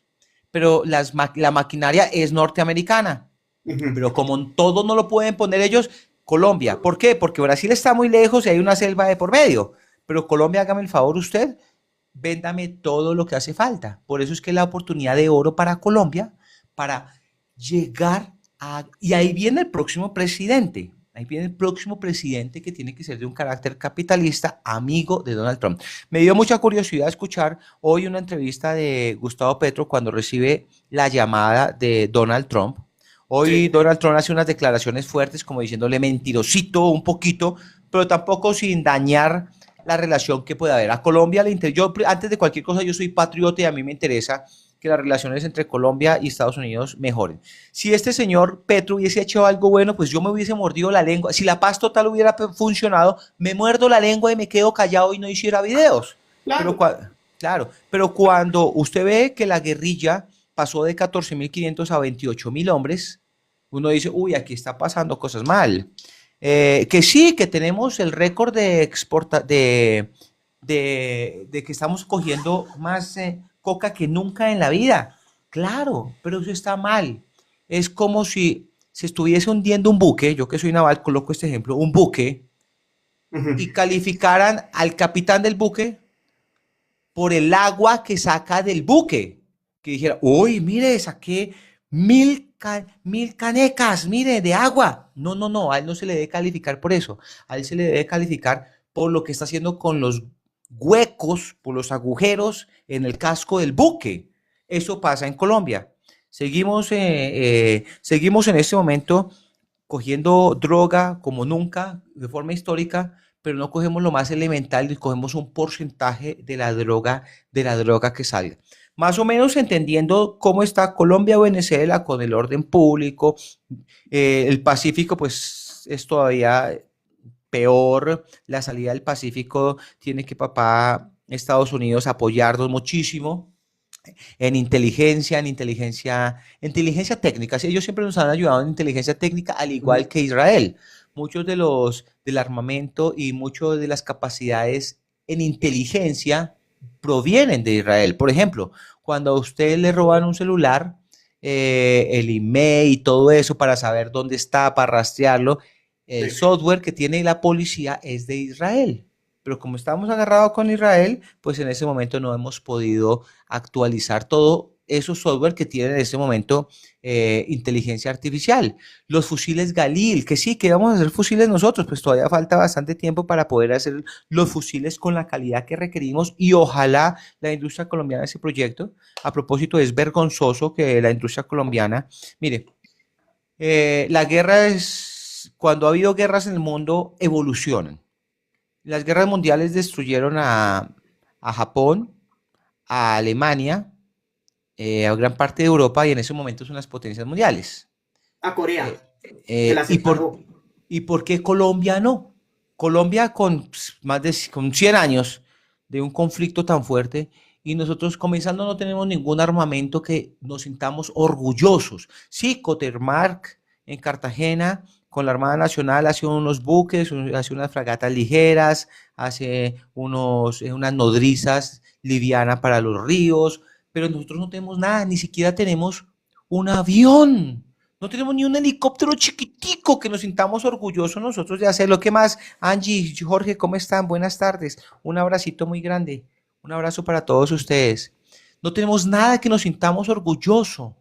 pero la maquinaria es norteamericana. Pero como todo no lo pueden poner ellos, Colombia. ¿Por qué? Porque Brasil está muy lejos y hay una selva de por medio. Pero Colombia, hágame el favor usted, véndame todo lo que hace falta. Por eso es que es la oportunidad de oro para Colombia, para llegar a... Y ahí viene el próximo presidente. Ahí viene el próximo presidente que tiene que ser de un carácter capitalista, amigo de Donald Trump. Me dio mucha curiosidad escuchar hoy una entrevista de Gustavo Petro cuando recibe la llamada de Donald Trump. Hoy Sí. Donald Trump hace unas declaraciones fuertes como diciéndole mentirosito un poquito, pero tampoco sin dañar la relación que puede haber. A Colombia le interesa, yo antes de cualquier cosa yo soy patriota y a mí me interesa que las relaciones entre Colombia y Estados Unidos mejoren. Si este señor Petro hubiese hecho algo bueno, pues yo me hubiese mordido la lengua. Si la paz total hubiera funcionado, me muerdo la lengua y me quedo callado y no hiciera videos. Pero, Claro. claro, pero cuando usted ve que la guerrilla pasó de 14.500 a 28.000 hombres, uno dice, uy, aquí está pasando cosas mal. Que sí, que tenemos el récord de exporta de que estamos cogiendo más coca que nunca en la vida. Claro, pero eso está mal. Es como si se estuviese hundiendo un buque, yo que soy naval, coloco este ejemplo, un buque, y calificaran al capitán del buque por el agua que saca del buque. Que dijera, uy, mire, saqué 1.000 canecas, mire, de agua. No, no, no, a él no se le debe calificar por eso. A él se le debe calificar por lo que está haciendo con los huecos, por los agujeros en el casco del buque. Eso pasa en Colombia. Seguimos en este momento cogiendo droga como nunca, de forma histórica, pero no cogemos lo más elemental y cogemos un porcentaje de la droga que salga. Más o menos entendiendo cómo está Colombia o Venezuela con el orden público, el Pacífico pues es todavía peor, la salida del Pacífico tiene que papá Estados Unidos apoyarnos muchísimo en inteligencia técnica. Sí, ellos siempre nos han ayudado en inteligencia técnica, al igual que Israel. Muchos de del armamento y muchas de las capacidades en inteligencia provienen de Israel. Por ejemplo, cuando a usted le roban un celular, el email y todo eso para saber dónde está, para rastrearlo, el Sí. software que tiene la policía es de Israel. Pero como estamos agarrados con Israel, pues en ese momento no hemos podido actualizar todo esos software que tienen en este momento inteligencia artificial. Los fusiles Galil, que sí, que vamos a hacer fusiles nosotros, pues todavía falta bastante tiempo para poder hacer los fusiles con la calidad que requerimos y ojalá la industria colombiana ese proyecto. A propósito, es vergonzoso que la industria colombiana, mire, la guerra es, cuando ha habido guerras en el mundo, evolucionan. Las guerras mundiales destruyeron a Japón, a Alemania, a gran parte de Europa y en ese momento son las potencias mundiales. A Corea, Eh, que la ¿y, por, separó. ¿Y por qué Colombia no? Colombia con con 100 años de un conflicto tan fuerte y nosotros comenzando no tenemos ningún armamento que nos sintamos orgullosos. Sí, Cotermark en Cartagena con la Armada Nacional hace unos buques, hace unas fragatas ligeras, hace unas nodrizas livianas para los ríos, pero nosotros no tenemos nada, ni siquiera tenemos un avión. No tenemos ni un helicóptero chiquitico que nos sintamos orgullosos nosotros de hacerlo. ¿Qué más? Angie, Jorge, ¿cómo están? Buenas tardes. Un abracito muy grande. Un abrazo para todos ustedes. No tenemos nada que nos sintamos orgullosos.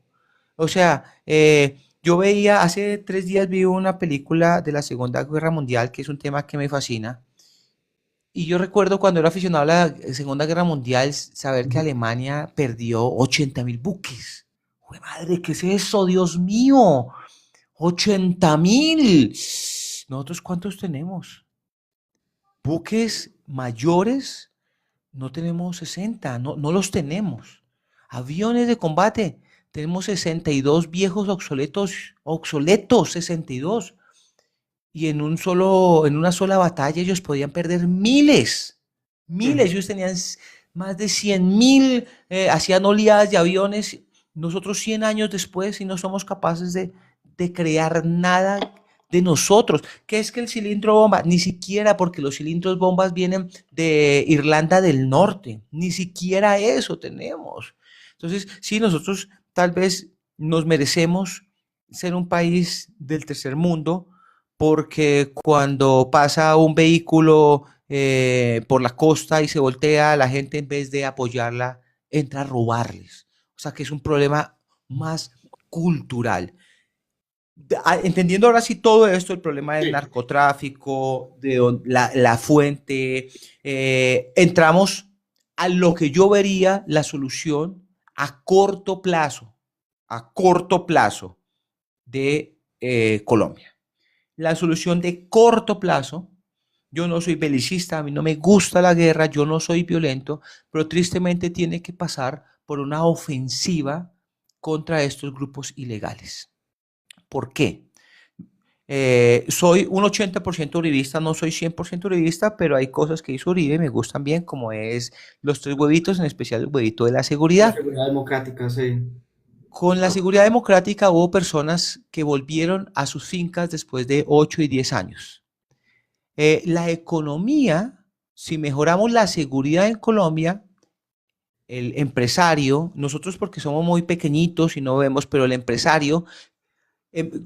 O sea, yo veía, hace 3 días vi una película de la Segunda Guerra Mundial, que es un tema que me fascina. Y yo recuerdo cuando era aficionado a la Segunda Guerra Mundial, saber que Alemania perdió 80.000 buques. ¡Jue madre! ¿Qué es eso? ¡Dios mío! 80.000. ¿Nosotros cuántos tenemos? Buques mayores, no tenemos 60, no los tenemos. Aviones de combate, tenemos 62 viejos obsoletos, 62. Y en una sola batalla ellos podían perder miles. Ellos tenían más de 100.000, hacían oleadas de aviones. Nosotros 100 años después y no somos capaces de crear nada de nosotros. ¿Qué es que el cilindro bomba? Ni siquiera, porque los cilindros bombas vienen de Irlanda del Norte. Ni siquiera eso tenemos. Entonces, sí, nosotros tal vez nos merecemos ser un país del tercer mundo, porque cuando pasa un vehículo por la costa y se voltea, la gente en vez de apoyarla, entra a robarles. O sea que es un problema más cultural. Entendiendo ahora sí todo esto, el problema del Sí. narcotráfico, de la fuente, entramos a lo que yo vería la solución a corto plazo de Colombia. La solución de corto plazo, yo no soy belicista, a mí no me gusta la guerra, yo no soy violento, pero tristemente tiene que pasar por una ofensiva contra estos grupos ilegales. ¿Por qué? Soy un 80% uribista, no soy 100% uribista, pero hay cosas que hizo Uribe, me gustan bien, como es los tres huevitos, en especial el huevito de la La seguridad. seguridad democrática, sí. Con la seguridad democrática hubo personas que volvieron a sus fincas después de 8 y 10 años. La economía, si mejoramos la seguridad en Colombia, el empresario, nosotros porque somos muy pequeñitos y no vemos, pero el empresario,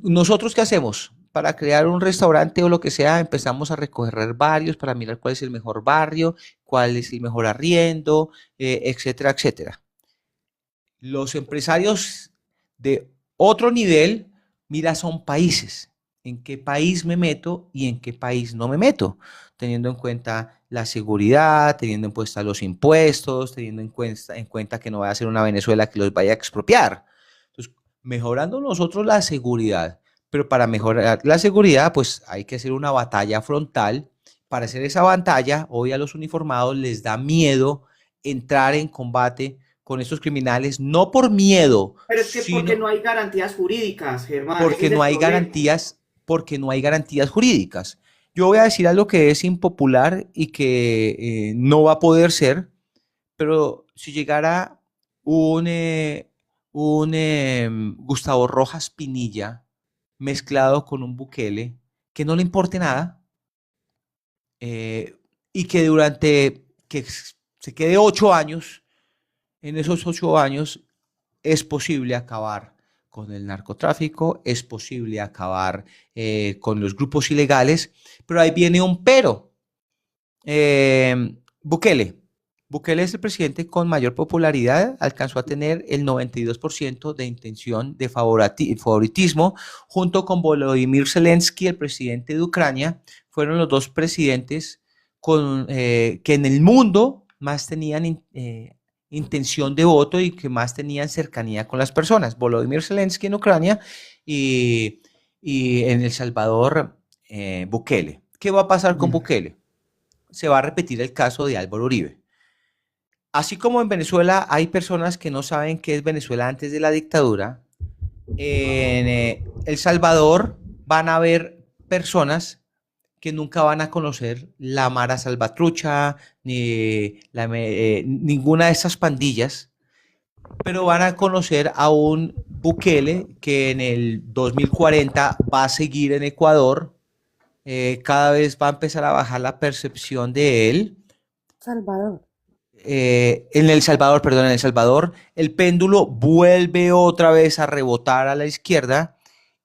nosotros ¿qué hacemos? Para crear un restaurante o lo que sea, empezamos a recorrer barrios para mirar cuál es el mejor barrio, cuál es el mejor arriendo, etcétera, etcétera. Los empresarios de otro nivel, mira, son países. ¿En qué país me meto y en qué país no me meto? Teniendo en cuenta la seguridad, teniendo en cuenta los impuestos, teniendo en cuenta que no vaya a ser una Venezuela que los vaya a expropiar. Entonces, mejorando nosotros la seguridad, pero para mejorar la seguridad, pues hay que hacer una batalla frontal. Para hacer esa batalla, hoy a los uniformados les da miedo entrar en combate con estos criminales, no por miedo, Pero es que porque no sino hay garantías jurídicas, Germán, ese es el problema. porque no hay garantías jurídicas. Yo voy a decir algo que es impopular y que no va a poder ser, pero si llegara un Gustavo Rojas Pinilla mezclado con un Bukele, que no le importe nada, eh, y que se quede 8 años, en esos 8 años es posible acabar con el narcotráfico, es posible acabar con los grupos ilegales, pero ahí viene un pero. Bukele. Bukele es el presidente con mayor popularidad, alcanzó a tener el 92% de intención de favoritismo, junto con Volodymyr Zelensky, el presidente de Ucrania, fueron los dos presidentes que en el mundo más tenían intención de voto y que más tenían cercanía con las personas. Volodymyr Zelensky en Ucrania y en El Salvador, Bukele. ¿Qué va a pasar con Bukele? Se va a repetir el caso de Álvaro Uribe. Así como en Venezuela hay personas que no saben qué es Venezuela antes de la dictadura, en El Salvador van a haber personas que nunca van a conocer la Mara Salvatrucha, ni ninguna de esas pandillas, pero van a conocer a un Bukele que en el 2040 va a seguir en Ecuador, cada vez va a empezar a bajar la percepción de él. Salvador. En El Salvador, perdón, en El Salvador, el péndulo vuelve otra vez a rebotar a la izquierda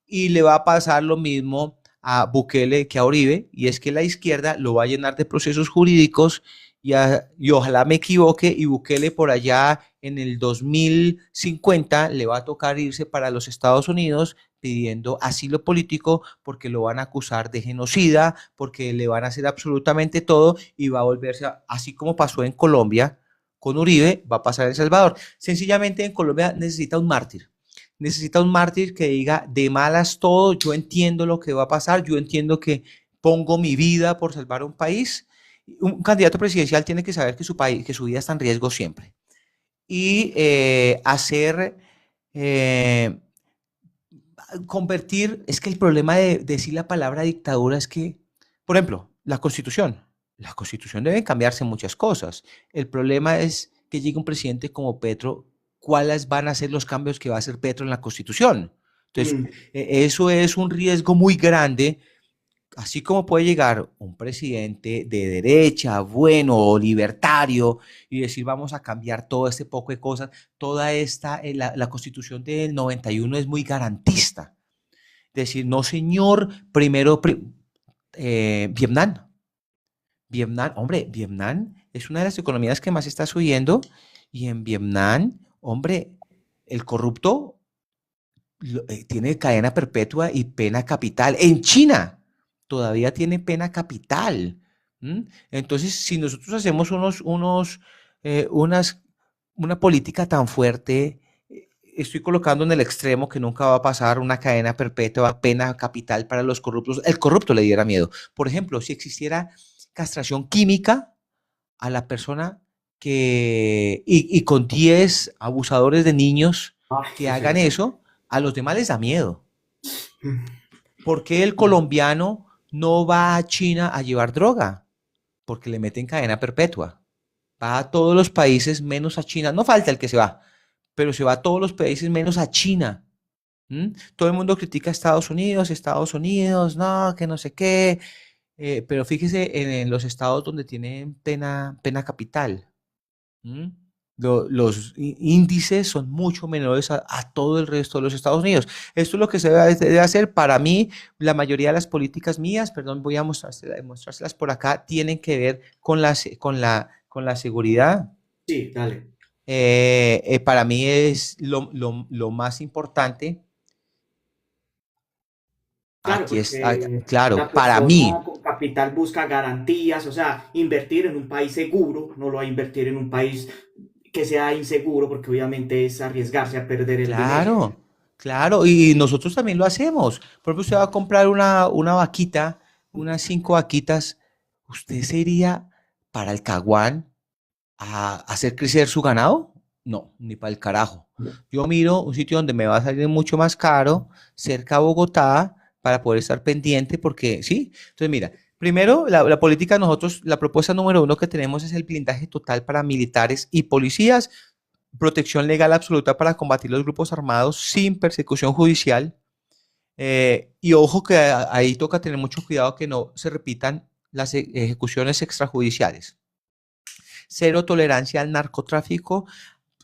y le va a pasar lo mismo a Bukele que a Uribe, y es que la izquierda lo va a llenar de procesos jurídicos y ojalá me equivoque y Bukele por allá en el 2050 le va a tocar irse para los Estados Unidos, pidiendo asilo político porque lo van a acusar de genocida, porque le van a hacer absolutamente todo y va a volverse, así como pasó en Colombia con Uribe, va a pasar en El Salvador. Sencillamente en Colombia necesita un mártir que diga de malas todo, yo entiendo lo que va a pasar, yo entiendo que pongo mi vida por salvar un país. Un candidato presidencial tiene que saber que su país, que su vida está en riesgo siempre. Y eh, convertir, es que el problema de decir la palabra dictadura es que, por ejemplo, la constitución debe cambiarse muchas cosas. El problema es que llegue un presidente como Petro, ¿cuáles van a ser los cambios que va a hacer Petro en la constitución? Entonces, eso es un riesgo muy grande. Así como puede llegar un presidente de derecha, bueno o libertario, y decir vamos a cambiar todo este poco de cosas, toda esta, la constitución del 91 es muy garantista. Decir, no señor, primero, Vietnam. Vietnam, hombre, Vietnam es una de las economías que más está subiendo y en Vietnam, hombre, el corrupto tiene cadena perpetua y pena capital. En China todavía tiene pena capital. Entonces, si nosotros hacemos una política tan fuerte, estoy colocando en el extremo que nunca va a pasar una cadena perpetua, pena capital para los corruptos. El corrupto le diera miedo. Por ejemplo, si existiera castración química a la persona y con 10 abusadores de niños que hagan eso, a los demás les da miedo. ¿Por qué el colombiano no va a China a llevar droga? Porque le meten cadena perpetua. Va a todos los países menos a China. No falta el que se va, pero se va a todos los países menos a China. Todo el mundo critica a Estados Unidos, no, que no sé qué. Pero fíjese en los estados donde tienen pena capital. Los índices son mucho menores a todo el resto de los Estados Unidos. Esto es lo que se debe hacer. Para mí, la mayoría de las políticas mías, perdón, voy a mostrárselas por acá, tienen que ver con la seguridad. Sí, dale. Para mí es lo más importante. Claro, Aquí es, claro, claro, para mí. con capital busca garantías, o sea, invertir en un país seguro, no lo va a invertir en un país que sea inseguro, porque obviamente es arriesgarse a perder el dinero. Claro, claro, y nosotros también lo hacemos. Por ejemplo, usted va a comprar una vaquita, unas 5 vaquitas, ¿usted se iría para el Caguán a hacer crecer su ganado? No, ni para el carajo. Yo miro un sitio donde me va a salir mucho más caro, cerca a Bogotá, para poder estar pendiente, porque sí. Entonces, mira, primero, la política, nosotros, la propuesta número 1 que tenemos es el blindaje total para militares y policías, protección legal absoluta para combatir los grupos armados sin persecución judicial. Y ojo que ahí toca tener mucho cuidado que no se repitan las ejecuciones extrajudiciales. Cero tolerancia al narcotráfico.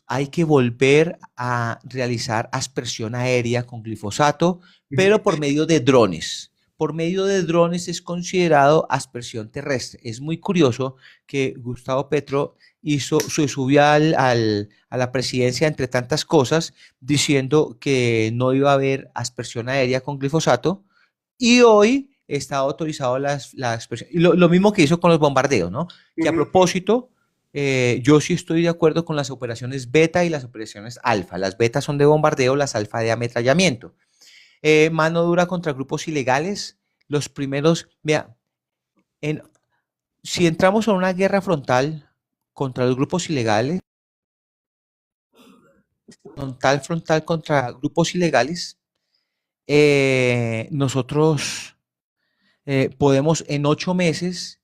Hay que volver a realizar aspersión aérea con glifosato, pero por medio de drones. Por medio de drones es considerado aspersión terrestre. Es muy curioso que Gustavo Petro se subió a la presidencia entre tantas cosas diciendo que no iba a haber aspersión aérea con glifosato y hoy está autorizado la aspersión. Y lo mismo que hizo con los bombardeos, ¿no? Que a propósito, yo sí estoy de acuerdo con las operaciones beta y las operaciones alfa. Las betas son de bombardeo, las alfa de ametrallamiento. Mano dura contra grupos ilegales. Los primeros, vea, si entramos en una guerra frontal contra los grupos ilegales, frontal contra grupos ilegales, nosotros podemos en 8 meses,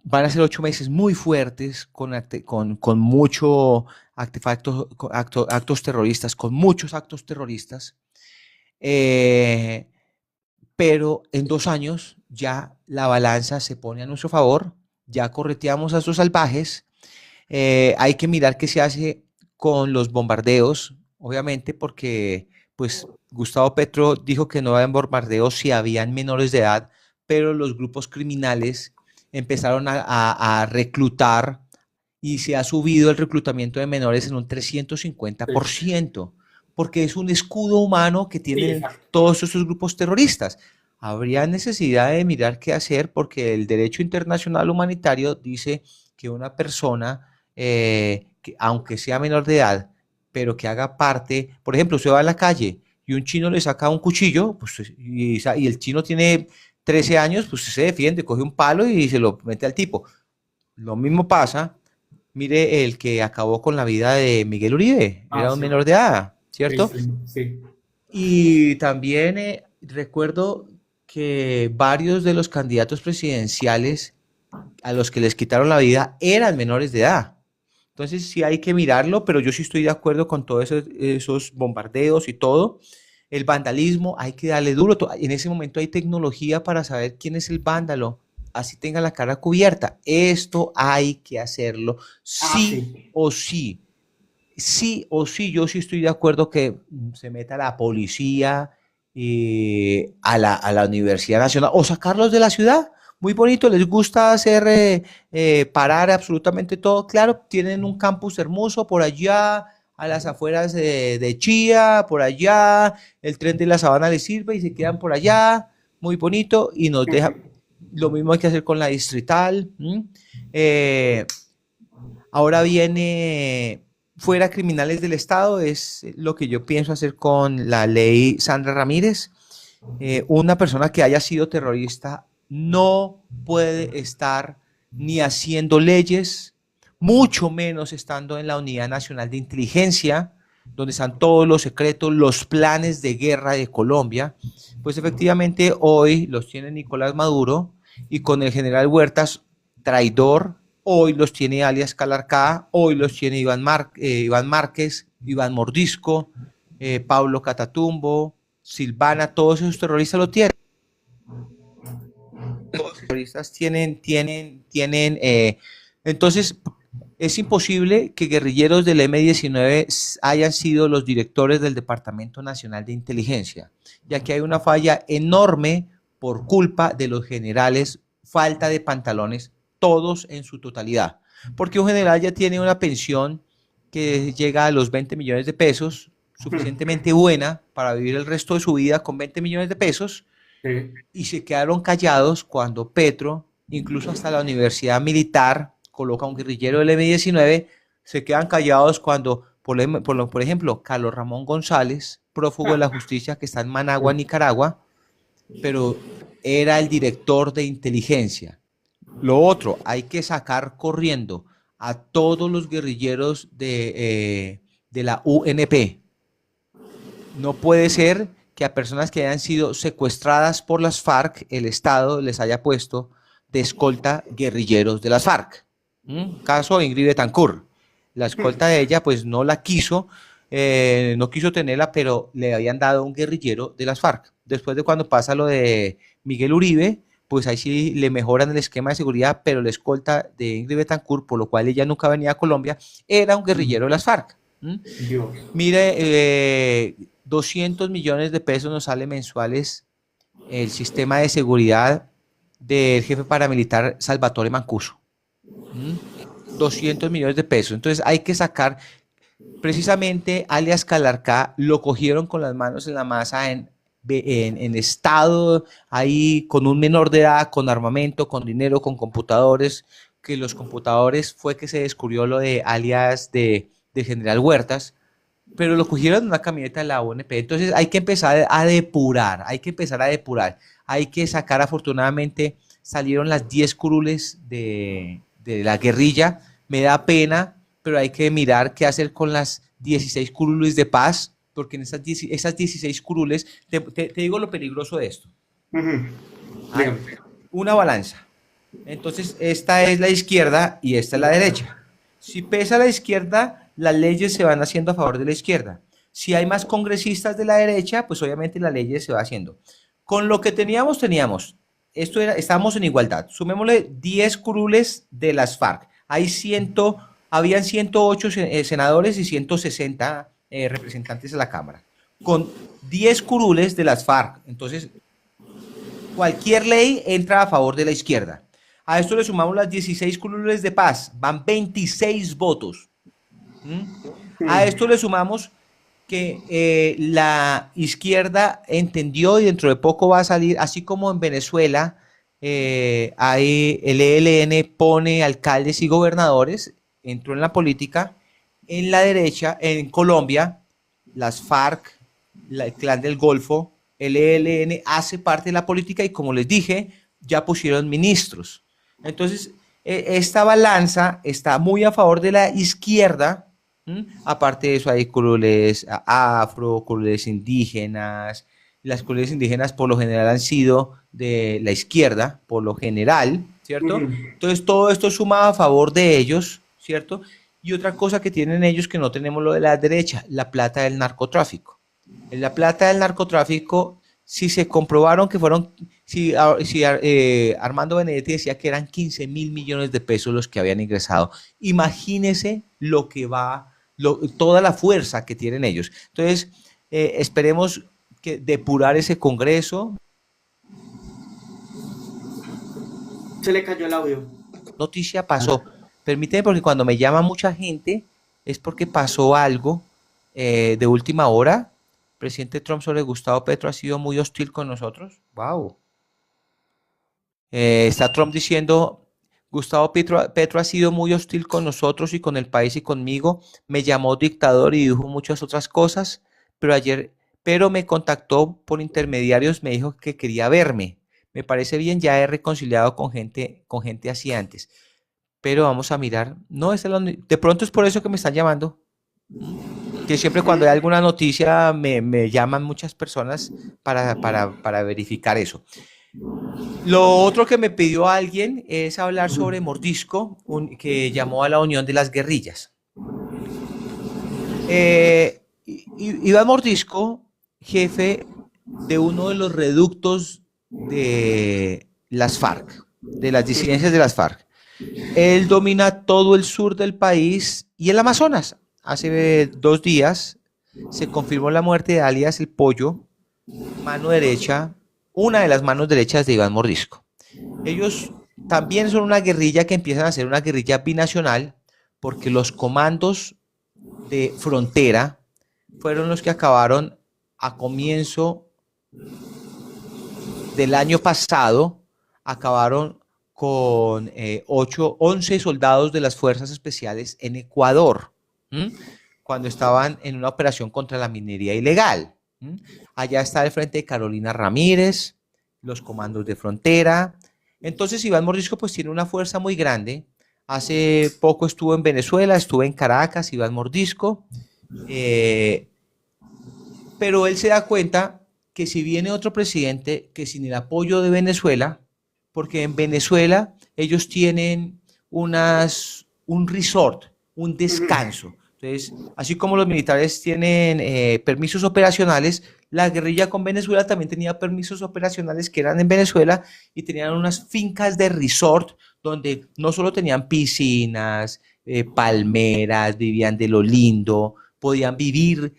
van a ser 8 meses muy fuertes con muchos actos terroristas, con muchos actos terroristas, pero en 2 años ya la balanza se pone a nuestro favor, ya correteamos a estos salvajes. Hay que mirar qué se hace con los bombardeos, obviamente, porque pues Gustavo Petro dijo que no había bombardeos si habían menores de edad, pero los grupos criminales empezaron a reclutar y se ha subido el reclutamiento de menores en un 350%. porque es un escudo humano que Sí, tienen exacto. todos esos grupos terroristas. Habría necesidad de mirar qué hacer porque el derecho internacional humanitario dice que una persona, que, aunque sea menor de edad, pero que haga parte, por ejemplo, usted va a la calle y un chino le saca un cuchillo, pues, y el chino tiene 13 años, pues se defiende, coge un palo y se lo mete al tipo. Lo mismo pasa, mire el que acabó con la vida de Miguel Uribe, Ah, era un sí, menor de edad, sí, ¿cierto? sí, sí. Y también recuerdo que varios de los candidatos presidenciales a los que les quitaron la vida eran menores de edad. Entonces sí hay que mirarlo, pero yo sí estoy de acuerdo con todos esos bombardeos y todo. El vandalismo hay que darle duro. En ese momento hay tecnología para saber quién es el vándalo, así tenga la cara cubierta. Esto hay que hacerlo Ah, sí sí. o sí. Sí o sí, yo sí estoy de acuerdo que se meta la policía a la Universidad Nacional o sacarlos de la ciudad. Muy bonito, les gusta hacer parar absolutamente todo. Claro, tienen un campus hermoso por allá, a las afueras de Chía, por allá. El tren de la Sabana les sirve y se quedan por allá. Muy bonito y nos deja. Lo mismo hay que hacer con la distrital. Eh, Ahora viene fuera criminales del Estado, es lo que yo pienso hacer con la ley Sandra Ramírez. Una persona que haya sido terrorista no puede estar ni haciendo leyes, mucho menos estando en la Unidad Nacional de Inteligencia, donde están todos los secretos, los planes de guerra de Colombia. Pues efectivamente hoy los tiene Nicolás Maduro y con el general Huertas, traidor, hoy los tiene alias Calarcá, hoy los tiene Iván Márquez, Iván Mordisco, Pablo Catatumbo, Silvana, todos esos terroristas lo tienen. Todos los terroristas entonces es imposible que guerrilleros del M-19 hayan sido los directores del Departamento Nacional de Inteligencia, ya que hay una falla enorme por culpa de los generales, falta de pantalones, todos en su totalidad. Porque un general ya tiene una pensión que llega a los 20 millones de pesos, suficientemente buena para vivir el resto de su vida con 20 millones de pesos, Sí. y se quedaron callados cuando Petro, incluso hasta la Universidad Militar, coloca un guerrillero del M-19, se quedan callados cuando, por ejemplo, Carlos Ramón González, prófugo de la justicia que está en Managua, Nicaragua, pero era el director de inteligencia. Lo otro, hay que sacar corriendo a todos los guerrilleros de la UNP. No puede ser que a personas que hayan sido secuestradas por las FARC, el Estado les haya puesto de escolta guerrilleros de las FARC. Caso Ingrid Betancourt. La escolta de ella, pues no la quiso, no quiso tenerla, pero le habían dado un guerrillero de las FARC. Después de cuando pasa lo de Miguel Uribe, pues ahí sí le mejoran el esquema de seguridad, pero la escolta de Ingrid Betancourt, por lo cual ella nunca venía a Colombia, era un guerrillero de las FARC. Dios. Mire, 200 millones de pesos nos sale mensuales el sistema de seguridad del jefe paramilitar Salvatore Mancuso. 200 millones de pesos. Entonces hay que sacar, precisamente alias Calarcá lo cogieron con las manos en la masa en estado ahí con un menor de edad, con armamento, con dinero, con computadores, que los computadores fue que se descubrió lo de alias de General Huertas, pero lo cogieron en una camioneta de la UNP. Entonces hay que empezar a depurar, hay que empezar a depurar, hay que sacar, afortunadamente salieron las 10 curules de la guerrilla, me da pena, pero hay que mirar qué hacer con las 16 curules de paz, porque en esas 16 curules, te digo lo peligroso de esto, hay Dígame. una balanza, entonces esta es la izquierda y esta es la derecha. Si pesa la izquierda, las leyes se van haciendo a favor de la izquierda. Si hay más congresistas de la derecha, pues obviamente las leyes se van haciendo. Con lo que teníamos, estábamos en igualdad. Sumémosle 10 curules de las FARC. Habían 108 senadores y 160 representantes de la Cámara. Con 10 curules de las FARC. Entonces, cualquier ley entra a favor de la izquierda. A esto le sumamos las 16 curules de paz, van 26 votos. A esto le sumamos que la izquierda entendió y dentro de poco va a salir, así como en Venezuela, ahí el ELN pone alcaldes y gobernadores, entró en la política, en la derecha, en Colombia, las FARC, el Clan del Golfo, el ELN hace parte de la política y como les dije, ya pusieron ministros. Entonces, esta balanza está muy a favor de la izquierda. Aparte de eso, hay curules afro, curules indígenas. Las curules indígenas por lo general han sido de la izquierda, por lo general, ¿cierto? Entonces, todo esto suma a favor de ellos, ¿cierto? Y otra cosa que tienen ellos que no tenemos lo de la derecha, la plata del narcotráfico. En la plata del narcotráfico, si se comprobaron que fueron, si Armando Benedetti decía que eran 15.000 millones de pesos los que habían ingresado, imagínese lo que va, toda la fuerza que tienen ellos. Entonces, esperemos que depurar ese Congreso. Se le cayó el audio. Noticia pasó. Permíteme porque cuando me llama mucha gente es porque pasó algo de última hora. Presidente Trump sobre Gustavo Petro ha sido muy hostil con nosotros. Wow. Está Trump diciendo, Gustavo Petro ha sido muy hostil con nosotros y con el país y conmigo. Me llamó dictador y dijo muchas otras cosas, pero me contactó por intermediarios, me dijo que quería verme. Me parece bien, ya he reconciliado con gente así antes. Pero vamos a mirar. No, de pronto es por eso que me están llamando. Que siempre cuando hay alguna noticia me llaman muchas personas para verificar eso. Lo otro que me pidió alguien es hablar sobre Mordisco, que llamó a la unión de las guerrillas. Iván Mordisco, jefe de uno de los reductos de las FARC, de las disidencias de las FARC. Él domina todo el sur del país y el Amazonas. Hace 2 días se confirmó la muerte de alias El Pollo, mano derecha, una de las manos derechas de Iván Mordisco. Ellos también son una guerrilla que empiezan a ser una guerrilla binacional porque los comandos de frontera fueron los que acabaron a comienzo del año pasado, acabaron con 11 soldados de las fuerzas especiales en Ecuador, cuando estaban en una operación contra la minería ilegal. Allá está el frente de Carolina Ramírez, los comandos de frontera. Entonces Iván Mordisco pues tiene una fuerza muy grande. Hace poco estuvo en Venezuela, estuvo en Caracas, Iván Mordisco, pero él se da cuenta que si viene otro presidente, que sin el apoyo de Venezuela, porque en Venezuela ellos tienen un resort, un descanso. Entonces, así como los militares tienen permisos operacionales, la guerrilla con Venezuela también tenía permisos operacionales que eran en Venezuela y tenían unas fincas de resort donde no solo tenían piscinas, palmeras, vivían de lo lindo, podían vivir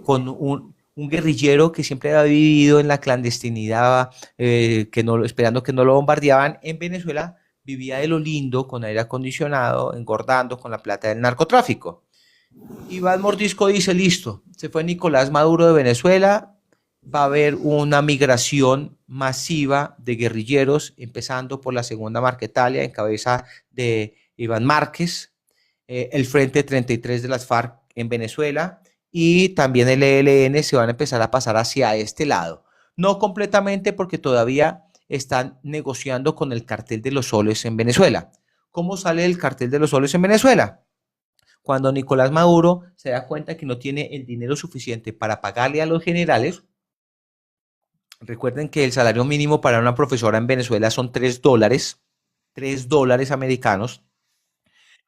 con un guerrillero que siempre había vivido en la clandestinidad, esperando que no lo bombardeaban. En Venezuela vivía de lo lindo, con aire acondicionado, engordando con la plata del narcotráfico. Iván Mordisco dice, listo, se fue Nicolás Maduro de Venezuela, va a haber una migración masiva de guerrilleros, empezando por la segunda Marquetalia, en cabeza de Iván Márquez, el Frente 33 de las FARC en Venezuela, y también el ELN se van a empezar a pasar hacia este lado. No completamente porque todavía están negociando con el cartel de los soles en Venezuela. ¿Cómo sale el cartel de los soles en Venezuela? Cuando Nicolás Maduro se da cuenta que no tiene el dinero suficiente para pagarle a los generales. Recuerden que el salario mínimo para una profesora en Venezuela son $3, $3 americanos.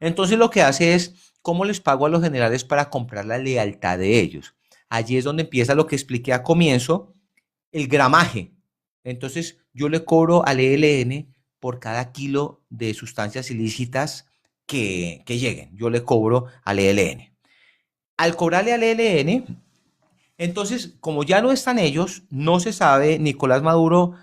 Entonces lo que hace es, ¿cómo les pago a los generales para comprar la lealtad de ellos? Allí es donde empieza lo que expliqué a comienzo, el gramaje. Entonces yo le cobro al ELN por cada kilo de sustancias ilícitas que lleguen. Yo le cobro al ELN. Al cobrarle al ELN, entonces, como ya no están ellos, no se sabe, Nicolás Maduro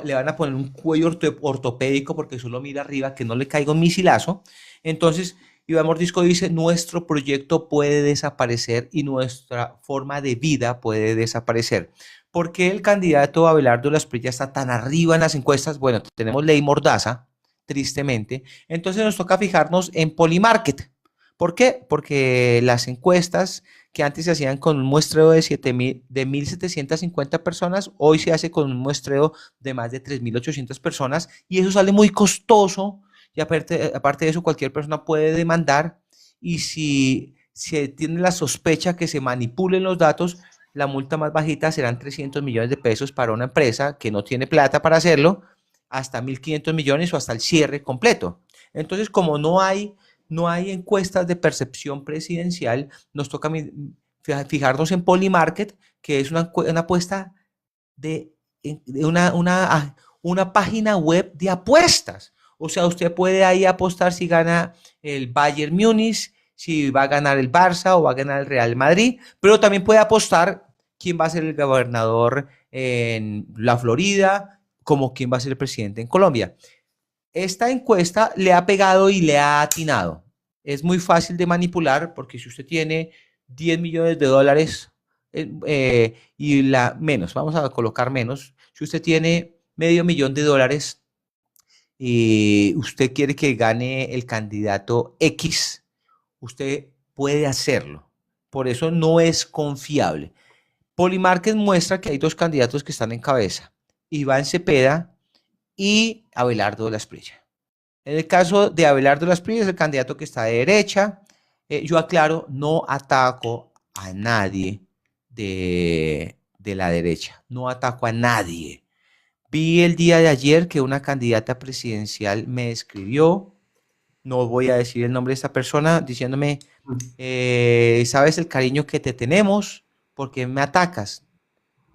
le van a poner un cuello ortopédico porque solo mira arriba, que no le caiga un misilazo. Entonces, Iván Mordisco dice, nuestro proyecto puede desaparecer y nuestra forma de vida puede desaparecer. ¿Por qué el candidato Abelardo Lasprilla está tan arriba en las encuestas? Bueno, tenemos ley Mordaza, tristemente. Entonces nos toca fijarnos en Polymarket. ¿Por qué? Porque las encuestas que antes se hacían con un muestreo de 1.750 personas, hoy se hace con un muestreo de más de 3.800 personas y eso sale muy costoso y aparte de eso cualquier persona puede demandar y si se tiene la sospecha que se manipulen los datos, la multa más bajita serán 300 millones de pesos para una empresa que no tiene plata para hacerlo, hasta 1.500 millones o hasta el cierre completo. Entonces, como no hay encuestas de percepción presidencial, nos toca fijarnos en Polymarket, que es una apuesta de una página web de apuestas. O sea, usted puede ahí apostar si gana el Bayern Múnich, si va a ganar el Barça o va a ganar el Real Madrid, pero también puede apostar quién va a ser el gobernador en la Florida, como quién va a ser el presidente en Colombia. Esta encuesta le ha pegado y le ha atinado. Es muy fácil de manipular porque si usted tiene 10 millones de dólares y menos, vamos a colocar menos, si usted tiene medio millón de dólares y usted quiere que gane el candidato X, usted puede hacerlo. Por eso no es confiable. Polymarket muestra que hay dos candidatos que están en cabeza, Iván Cepeda y Abelardo Lasprilla. En el caso de Abelardo Lasprilla es el candidato que está de derecha. Yo aclaro, no ataco a nadie de la derecha, no ataco a nadie. Vi el día de ayer que una candidata presidencial me escribió, no voy a decir el nombre de esta persona, diciéndome, sabes el cariño que te tenemos, ¿por qué me atacas?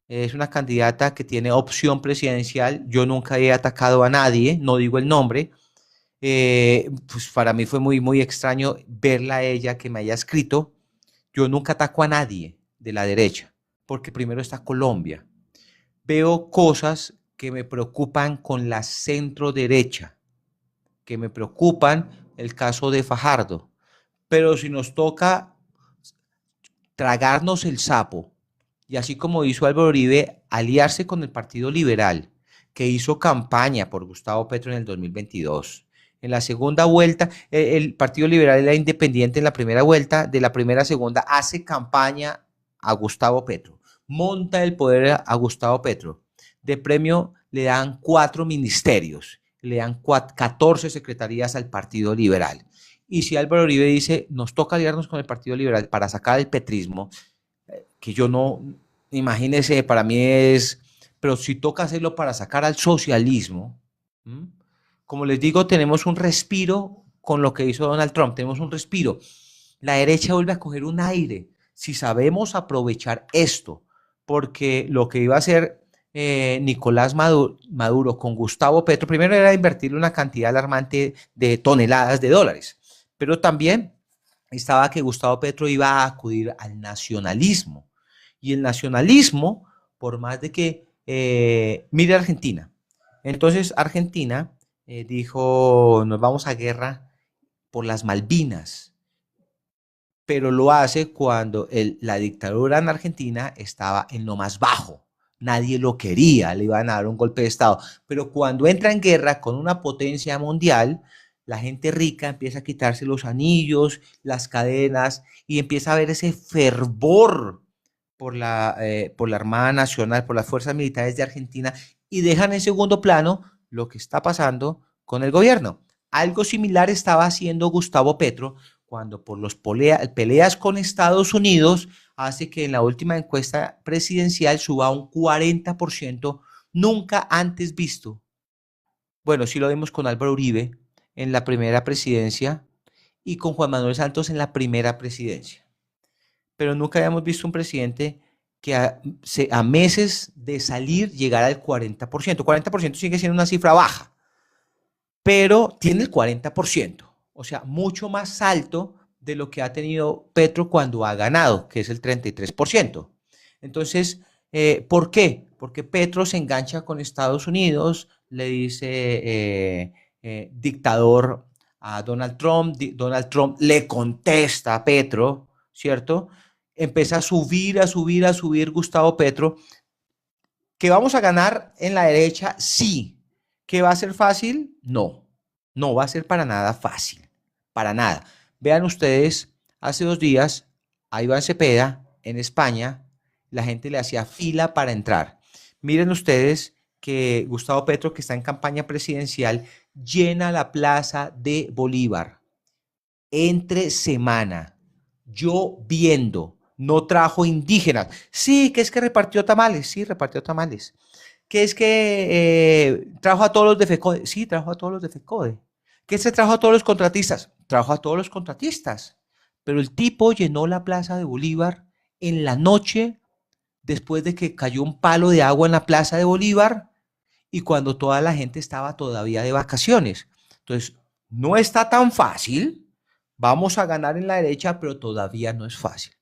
Es una candidata que tiene opción presidencial, yo nunca he atacado a nadie, no digo el nombre, pues para mí fue muy extraño verla a ella que me haya escrito. Yo nunca ataco a nadie de la derecha, porque primero está Colombia. Veo cosas que me preocupan con la centro derecha, que me preocupan el caso de Fajardo. Pero si nos toca tragarnos el sapo, y así como hizo Álvaro Uribe, aliarse con el Partido Liberal, que hizo campaña por Gustavo Petro en el 2022. En la segunda vuelta, el Partido Liberal era independiente en la primera vuelta, de la primera a segunda hace campaña a Gustavo Petro, monta el poder a Gustavo Petro. De premio le dan 4 ministerios, le dan 14 secretarías al Partido Liberal. Y si Álvaro Uribe dice, nos toca aliarnos con el Partido Liberal para sacar el petrismo, que yo no, imagínese, para mí es, pero si toca hacerlo para sacar al socialismo, ¿m? Como les digo, tenemos un respiro con lo que hizo Donald Trump, tenemos un respiro. La derecha vuelve a coger un aire, si sabemos aprovechar esto, porque lo que iba a hacer Nicolás Maduro con Gustavo Petro, primero era invertirle una cantidad alarmante de toneladas de dólares, pero también estaba que Gustavo Petro iba a acudir al nacionalismo. Y el nacionalismo, por más de que, mire Argentina. Entonces Argentina dijo, nos vamos a guerra por las Malvinas, pero lo hace cuando la dictadura en Argentina estaba en lo más bajo. Nadie lo quería, le iban a dar un golpe de Estado. Pero cuando entra en guerra con una potencia mundial, la gente rica empieza a quitarse los anillos, las cadenas, y empieza a ver ese fervor por la Armada Nacional, por las fuerzas militares de Argentina, y dejan en segundo plano lo que está pasando con el gobierno. Algo similar estaba haciendo Gustavo Petro cuando por los peleas con Estados Unidos hace que en la última encuesta presidencial suba un 40%, nunca antes visto. Bueno, sí lo vimos con Álvaro Uribe en la primera presidencia y con Juan Manuel Santos en la primera presidencia. Pero nunca habíamos visto un presidente que a meses de salir llegara al 40%. 40% sigue siendo una cifra baja, pero tiene el 40%. O sea, mucho más alto de lo que ha tenido Petro cuando ha ganado, que es el 33%. Entonces, ¿por qué? Porque Petro se engancha con Estados Unidos, le dice dictador a Donald Trump. Donald Trump le contesta a Petro, ¿cierto? Empieza a subir Gustavo Petro. ¿Que vamos a ganar en la derecha? Sí. ¿Que va a ser fácil? No. No va a ser para nada fácil. Para nada. Vean ustedes, hace 2 días, a Iván Cepeda, en España, la gente le hacía fila para entrar. Miren ustedes que Gustavo Petro, que está en campaña presidencial, llena la plaza de Bolívar entre semana, lloviendo, no trajo indígenas. Sí, que es que repartió tamales, sí, repartió tamales. Que es que trajo a todos los de FECODE, sí, trajo a todos los de FECODE. Que se trajo a todos los contratistas, trajo a todos los contratistas. Pero el tipo llenó la plaza de Bolívar en la noche, después de que cayó un palo de agua en la plaza de Bolívar y cuando toda la gente estaba todavía de vacaciones. Entonces, no está tan fácil. Vamos a ganar en la derecha, pero todavía no es fácil.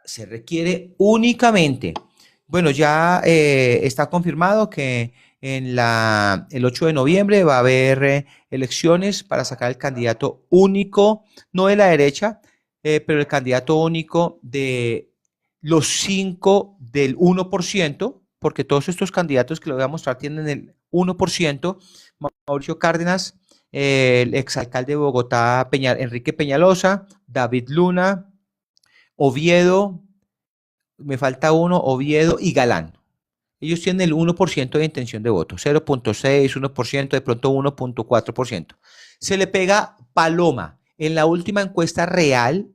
Se requiere únicamente, bueno, ya está confirmado que el 8 de noviembre va a haber elecciones para sacar el candidato único, no de la derecha, pero el candidato único de los 5 del 1%, porque todos estos candidatos que le voy a mostrar tienen el 1%. Mauricio Cárdenas, el exalcalde de Bogotá, Enrique Peñalosa, David Luna, Oviedo, me falta uno, Oviedo y Galán. Ellos tienen el 1% de intención de voto, 0.6, 1%, de pronto 1.4%. Se le pega Paloma. En la última encuesta real,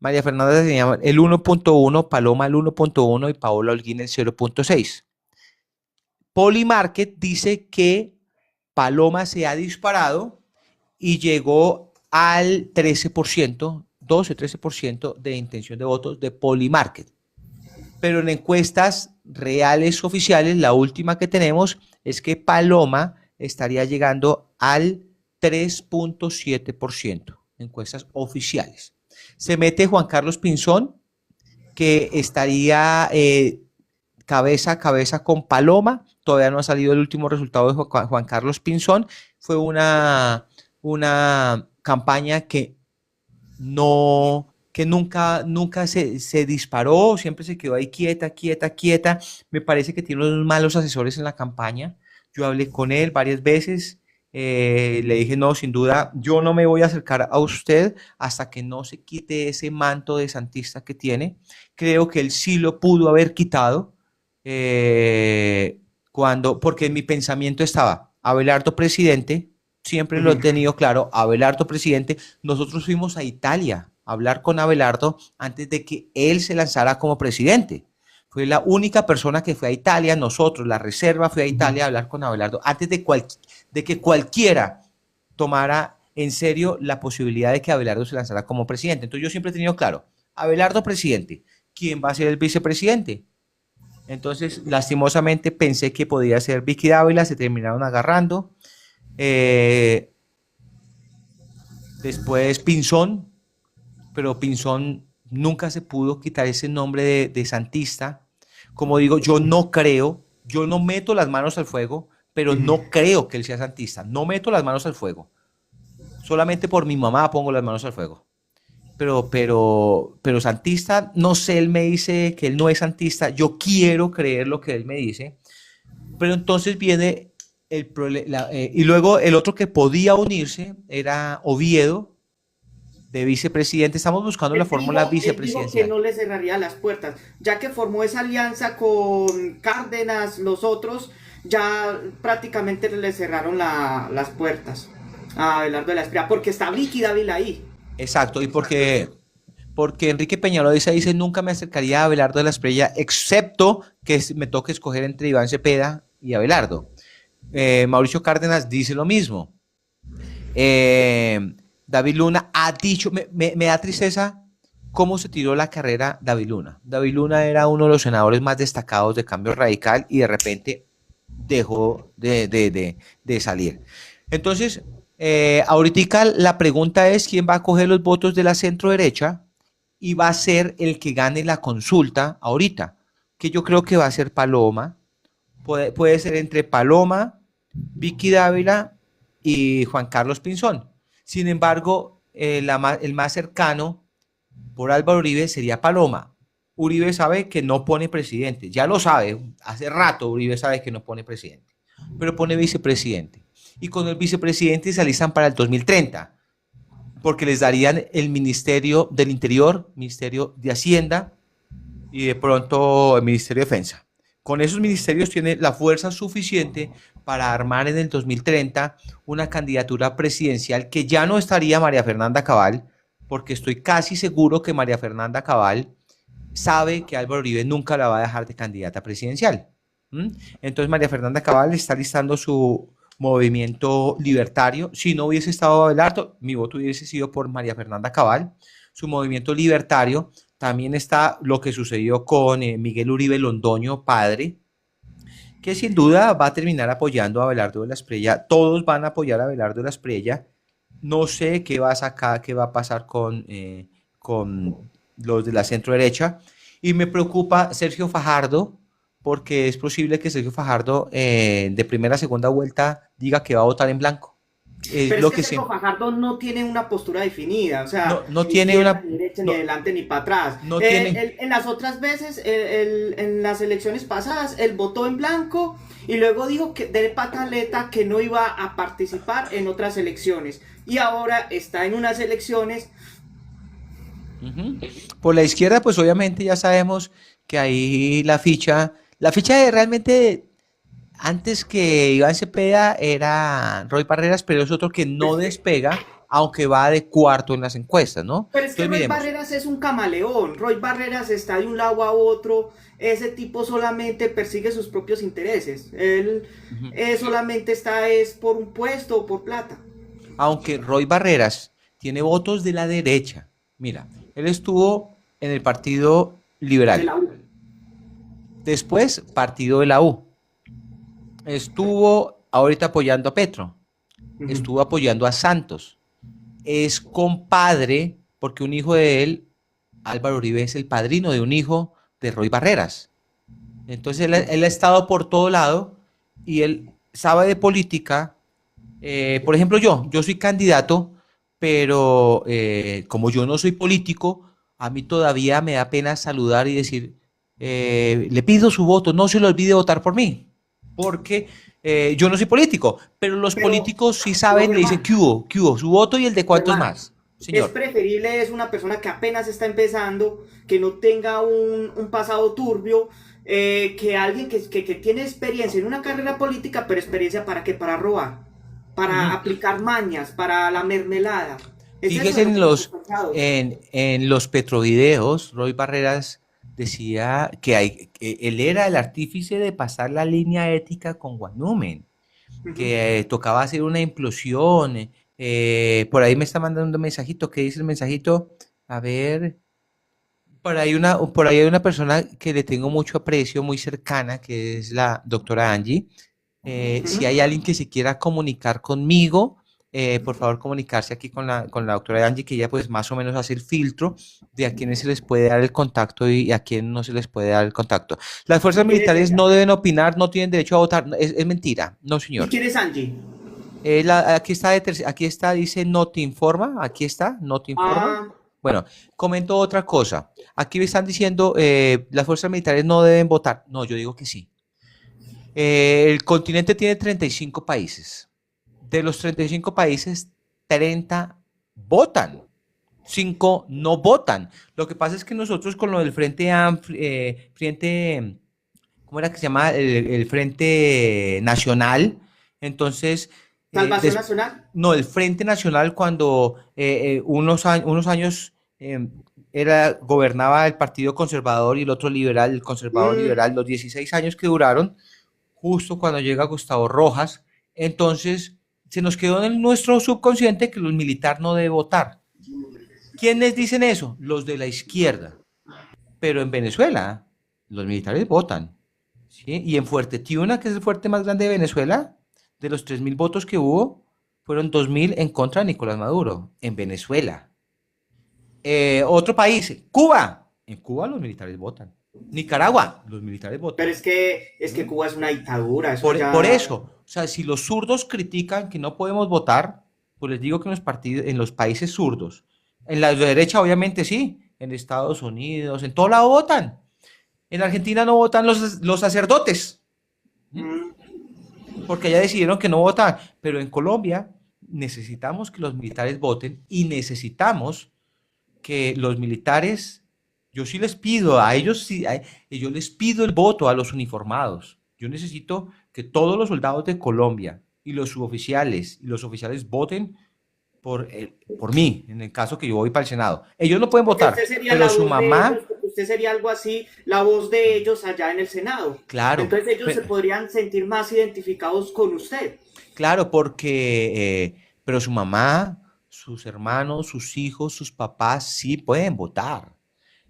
María Fernanda tenía el 1.1, Paloma el 1.1 y Paola Holguín el 0.6. Polymarket dice que Paloma se ha disparado y llegó al 13%, 12-13% de intención de votos de Polymarket. Pero en encuestas reales oficiales, la última que tenemos es que Paloma estaría llegando al 3.7%, encuestas oficiales. Se mete Juan Carlos Pinzón, que estaría cabeza a cabeza con Paloma. Todavía no ha salido el último resultado de Juan Carlos Pinzón. Fue una campaña que nunca se disparó, siempre se quedó ahí quieta. Me parece que tiene unos malos asesores en la campaña. Yo hablé con él varias veces. Le dije, no, sin duda, yo no me voy a acercar a usted hasta que no se quite ese manto de santista que tiene. Creo que él sí lo pudo haber quitado porque en mi pensamiento estaba Abelardo presidente, siempre lo he tenido claro, Abelardo presidente. Nosotros fuimos a Italia a hablar con Abelardo antes de que él se lanzara como presidente. Fue la única persona que fue a Italia, nosotros, la reserva, fue a Italia a hablar con Abelardo antes de que cualquiera tomara en serio la posibilidad de que Abelardo se lanzara como presidente. Entonces yo siempre he tenido claro, Abelardo presidente, ¿quién va a ser el vicepresidente? Entonces, lastimosamente pensé que podía ser Vicky Dávila, se terminaron agarrando. Después Pinzón, pero Pinzón nunca se pudo quitar ese nombre de santista. Como digo, yo no meto las manos al fuego, pero no creo que él sea santista. No meto las manos al fuego. Solamente por mi mamá pongo las manos al fuego. Pero santista, no sé, él me dice que él no es santista. Yo quiero creer lo que él me dice. Pero entonces viene el problema. Y luego el otro que podía unirse era Oviedo, de vicepresidente. Estamos buscando la fórmula vicepresidencial. Que no le cerraría las puertas, ya que formó esa alianza con Cárdenas, los otros ya prácticamente le cerraron las puertas a Abelardo de la Espriella, porque está Vicky Dávila ahí. Exacto, y porque Enrique Peñalosa dice, nunca me acercaría a Abelardo de la Espriella, excepto que me toque escoger entre Iván Cepeda y Abelardo. Mauricio Cárdenas dice lo mismo. David Luna ha dicho, me da tristeza cómo se tiró la carrera David Luna. David Luna era uno de los senadores más destacados de Cambio Radical y de repente dejó de salir. Entonces, ahorita la pregunta es quién va a coger los votos de la centro derecha y va a ser el que gane la consulta ahorita, que yo creo que va a ser Paloma. Puede ser entre Paloma, Vicky Dávila y Juan Carlos Pinzón. Sin embargo, el más cercano por Álvaro Uribe sería Paloma. Uribe sabe que no pone presidente, ya lo sabe, hace rato Uribe sabe que no pone presidente, pero pone vicepresidente. Y con el vicepresidente se alistan para el 2030, porque les darían el Ministerio del Interior, Ministerio de Hacienda y de pronto el Ministerio de Defensa. Con esos ministerios tiene la fuerza suficiente para armar en el 2030 una candidatura presidencial que ya no estaría María Fernanda Cabal, porque estoy casi seguro que María Fernanda Cabal sabe que Álvaro Uribe nunca la va a dejar de candidata presidencial. ¿Mm? Entonces María Fernanda Cabal está listando su movimiento libertario. Si no hubiese estado Abelardo, mi voto hubiese sido por María Fernanda Cabal. Su movimiento libertario. También está lo que sucedió con Miguel Uribe Londoño, padre, que sin duda va a terminar apoyando a Abelardo de la Espriella. Todos van a apoyar a Abelardo de la Espriella. No sé qué va a sacar, qué va a pasar con los de la centro derecha. Y me preocupa Sergio Fajardo, porque es posible que Sergio Fajardo de primera a segunda vuelta diga que va a votar en blanco. Pero es Lo que que Sergio siempre, Fajardo no tiene una postura definida, o sea, no, no ni tiene izquierda, una, ni derecha, ni no, adelante, ni para atrás. no tiene, En las otras veces, en las elecciones pasadas, él votó en blanco y luego dijo que de pataleta que no iba a participar en otras elecciones. Y ahora está en unas elecciones. uh-huh. Por la izquierda, pues obviamente ya sabemos que ahí la ficha de realmente antes que Iván Cepeda era Roy Barreras, pero es otro que no Pues, despega, aunque va de cuarto en las encuestas, ¿no? pero es que Entonces Roy miremos. Barreras es un camaleón. Roy Barreras está de un lado a otro. Ese tipo solamente persigue sus propios intereses. Él Uh-huh. solamente está es por un puesto o por plata. Aunque Roy Barreras tiene votos de la derecha. Mira, él estuvo en el Partido De Liberal, la U. después Partido de la U, estuvo ahorita apoyando a Petro, Ujú. estuvo apoyando a Santos, es compadre, porque un hijo de él, Álvaro Uribe, es el padrino de un hijo de Roy Barreras. Entonces él ha estado por todo lado y él sabe de política. Por ejemplo, yo soy candidato, pero como yo no soy político, a mí todavía me da pena saludar y decir, le pido su voto, no se le olvide votar por mí, porque yo no soy político, pero los Pero, políticos sí pero saben, le dicen, Germán, qué hubo, su voto y el de cuántos Germán, más, es señor. preferible es una persona que apenas está empezando, que no tenga un pasado turbio, que alguien que tiene experiencia en una carrera política, pero experiencia para qué, para robar, Uh para -huh. aplicar mañas, para la mermelada. Es eso Fíjese de lo que estamos cansados. en los petrovideos, Roy Barreras decía que él era el artífice de pasar la línea ética con Guanúmen, Ujú. que tocaba hacer una implosión. Por ahí me está mandando un mensajito. ¿Qué dice el mensajito? A ver, por ahí hay una persona que le tengo mucho aprecio, muy cercana, que es la doctora Angie. Si Ujú. hay alguien que se quiera comunicar conmigo, por favor comunicarse aquí con la doctora Angie, que ella pues más o menos hace el filtro de a quienes se les puede dar el contacto y a quién no se les puede dar el contacto. Las fuerzas ¿Y quién es militares ella? no deben opinar, no tienen derecho a votar, es mentira, no ¿Y señor. quién es Angie? Aquí está, dice no te informa, aquí está, no te informa. Ah, Bueno, comento otra cosa. Aquí me están diciendo las fuerzas militares no deben votar. No, yo digo que sí. El continente tiene 35 países. De los 35 países, 30 votan. 5 no votan. Lo que pasa es que nosotros con lo del Frente Amplio, ¿cómo era que se llama? El Frente Nacional. Entonces, Salvación Nacional. no, el Frente Nacional cuando unos años gobernaba el Partido Conservador y el otro liberal, el conservador Mm, liberal, los 16 años que duraron, justo cuando llega Gustavo Rojas, entonces se nos quedó en nuestro subconsciente que los militares no deben votar. ¿Quiénes dicen eso? Los de la izquierda. Pero en Venezuela, los militares votan. ¿Sí? Y en Fuerte Tiuna, que es el fuerte más grande de Venezuela, de los 3.000 votos que hubo, fueron 2.000 en contra de Nicolás Maduro, en Venezuela. Otro país, Cuba. En Cuba los militares votan. Nicaragua, los militares pero votan. es que ¿Mm? Cuba es una dictadura, eso Por allá. eso, o sea, si los zurdos critican que no podemos votar, Pues les digo que en los partidos, en los países zurdos, en la derecha obviamente sí, en Estados Unidos, en todo lado votan. En Argentina no votan los sacerdotes, Mm. porque ya decidieron que no votan, pero en Colombia necesitamos que los militares voten y necesitamos que los militares, yo sí les pido a ellos, sí, yo les pido el voto a los uniformados. Yo necesito que todos los soldados de Colombia y los suboficiales y los oficiales voten por mí, en el caso que yo voy para el Senado. Ellos no pueden Porque votar, usted sería pero la su voz de ellos, mamá, porque usted sería algo así, la voz de ellos allá en el Senado. claro, Entonces ellos se podrían sentir más identificados con usted. claro, porque, pero su mamá, sus hermanos, sus hijos, sus papás sí pueden votar.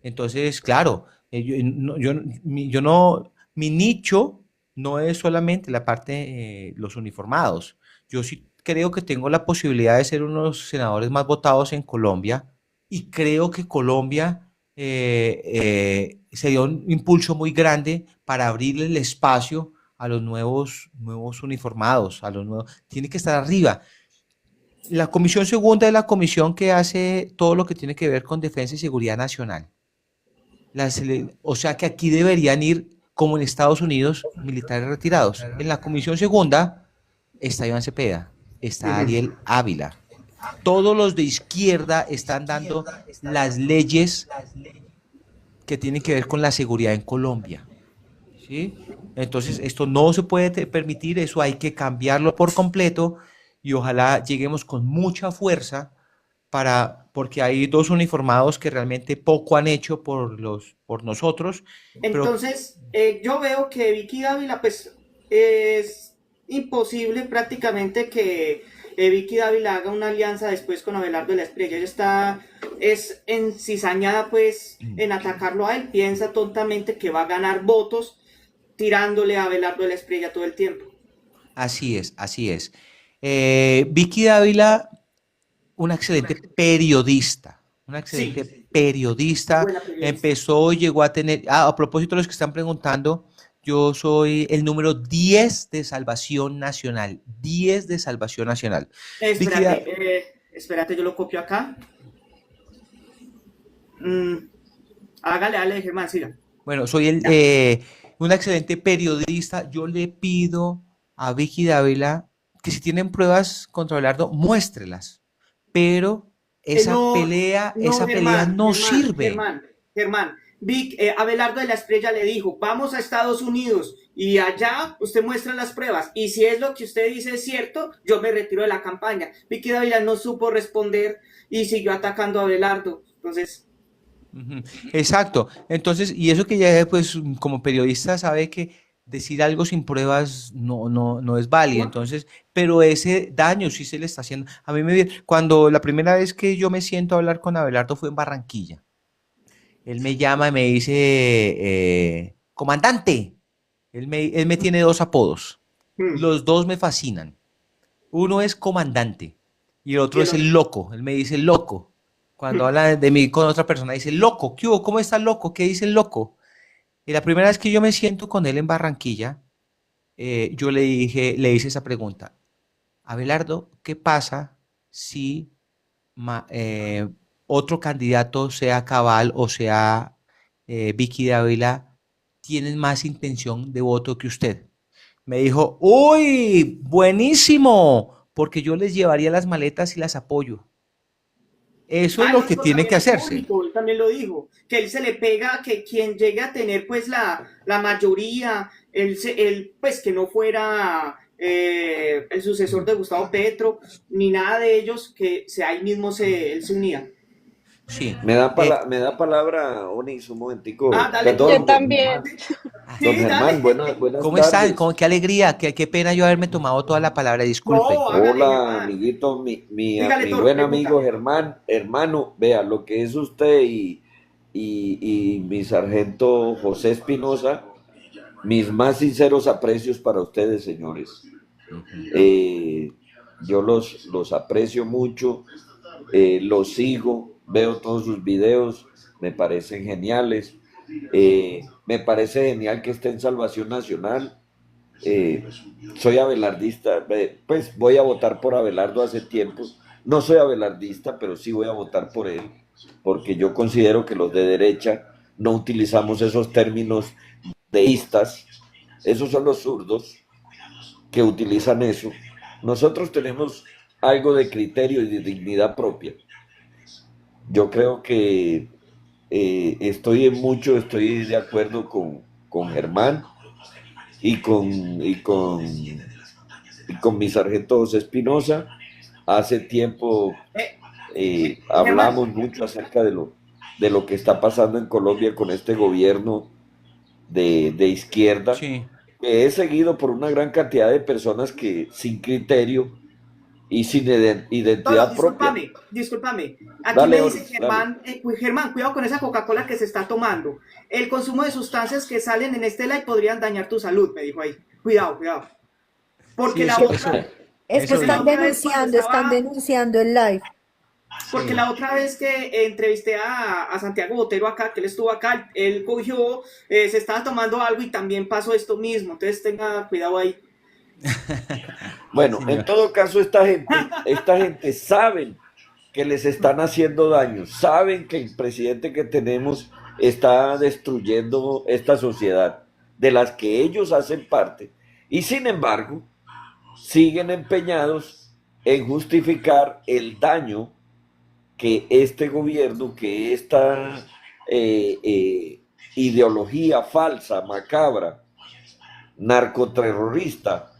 Entonces, claro, yo no, mi nicho no es solamente la parte, los uniformados. Yo sí creo que tengo la posibilidad de ser uno de los senadores más votados en Colombia y creo que Colombia sería un impulso muy grande para abrirle el espacio a los nuevos uniformados, a los nuevos, tiene que estar arriba. La comisión segunda es la comisión que hace todo lo que tiene que ver con defensa y seguridad nacional. O sea que aquí deberían ir, como en Estados Unidos, militares retirados. En la comisión segunda está Iván Cepeda, está Ujú. Ariel Ávila. Todos los de izquierda están dando las leyes que tienen que ver con la seguridad en Colombia. ¿Sí? Entonces, esto no se puede permitir, eso hay que cambiarlo por completo y ojalá lleguemos con mucha fuerza porque hay dos uniformados que realmente poco han hecho por nosotros, pero Entonces, yo veo que Vicky Dávila, pues, es imposible prácticamente que Vicky Dávila haga una alianza después con Abelardo de la Espriella. Ella está, es encizañada, pues, en atacarlo a él. Piensa tontamente que va a ganar votos tirándole a Abelardo de la Espriella todo el tiempo. así es, así es. Vicky Dávila, una excelente Sí, periodista, buena periodista. empezó, llegó a tener, a propósito de los que están preguntando, yo soy el número 10 de Salvación Nacional, 10 de Salvación Nacional. Vicky, Espérate, yo lo copio acá. Mm, hágale, Germán, siga. bueno, soy Ya. una excelente periodista, yo le pido a Vicky Dávila que si tienen pruebas contra Belardo, muéstrelas, pero No, no, esa pelea no sirve. Germán. Vic, Abelardo de la Espriella le dijo, vamos a Estados Unidos y allá usted muestra las pruebas y si es lo que usted dice es cierto, yo me retiro de la campaña. Vicky Dávila no supo responder y siguió atacando a Abelardo. Entonces, Ujú, exacto. Entonces, y eso que ya pues como periodista sabe que decir algo sin pruebas no es válido. Entonces, pero ese daño sí se le está haciendo. A mí cuando la primera vez que yo me siento a hablar con Abelardo fue en Barranquilla. Él me llama y me dice, comandante. Él me tiene dos apodos. hmm, Los dos me fascinan. Uno es comandante y el y otro el es el otro. loco. Él me dice loco. Cuando Hmm. habla de mí con otra persona, dice loco. ¿Qué hubo? ¿Cómo está el loco? ¿Qué dice el loco? Y la primera vez que yo me siento con él en Barranquilla, yo le hice esa pregunta. Abelardo, ¿qué pasa si ma- eh, otro candidato, sea Cabal o sea Vicky Dávila, tienen más intención de voto que usted? Me dijo, uy, buenísimo, porque yo les llevaría las maletas y las apoyo. Eso es Ah, lo no, que eso tiene que también es hacerse. público, él también lo dijo, que él se le pega, que quien llegue a tener pues la mayoría, él pues que no fuera el sucesor de Gustavo Petro, ni nada de ellos, que ahí mismo él se unía. Sí. Me da palabra, Onis, un Ah, momentico. dale tú. Yo Perdón, don también. Germán. Ah, Don Sí, Germán, dale. buenas ¿cómo están? tardes. Qué alegría, qué pena yo haberme tomado toda la palabra, disculpe. No, hágale, Hola, Germán. amiguito, Dígale, mi Toro, buen amigo pregunta. Germán, hermano, vea lo que es usted y mi sargento José Espinosa, mis más sinceros aprecios para ustedes, señores. Ujú. Eh, yo los aprecio mucho, los sigo, veo todos sus videos, me parecen geniales. Me parece genial que esté en Salvación Nacional. eh, soy abelardista, pues voy a votar por Abelardo hace tiempo. No soy abelardista, pero sí voy a votar por él, porque yo considero que los de derecha no utilizamos esos términos deístas, esos son los zurdos que utilizan eso. Nosotros tenemos algo de criterio y de dignidad propia. Yo creo que estoy de acuerdo con Germán y con mi sargento José Espinosa. Hace tiempo Eh, Germán, hablamos mucho acerca de lo que está pasando en Colombia con este gobierno de izquierda, Sí, que es seguido por una gran cantidad de personas que sin criterio y sin Tolo, identidad propia. discúlpame. Aquí Dale, me dice Olis, dale. Germán, Germán, cuidado con esa Coca-Cola que se está tomando. El consumo de sustancias que salen en este live podrían dañar tu salud, me dijo ahí. Cuidado, cuidado. sí, Porque la eso, otra, Es que eso porque la vi. otra vez cuando están estaba, denunciando el live. porque Sí. la otra vez que entrevisté a Santiago Botero acá, que él estuvo acá, él cogió, se estaba tomando algo y también pasó esto mismo. Entonces tenga cuidado ahí. Sí, Bueno, en señor. todo caso, esta gente saben que les están haciendo daño, saben que el presidente que tenemos está destruyendo esta sociedad de las que ellos hacen parte y sin embargo siguen empeñados en justificar el daño que este gobierno, que esta ideología falsa, macabra, narcoterrorista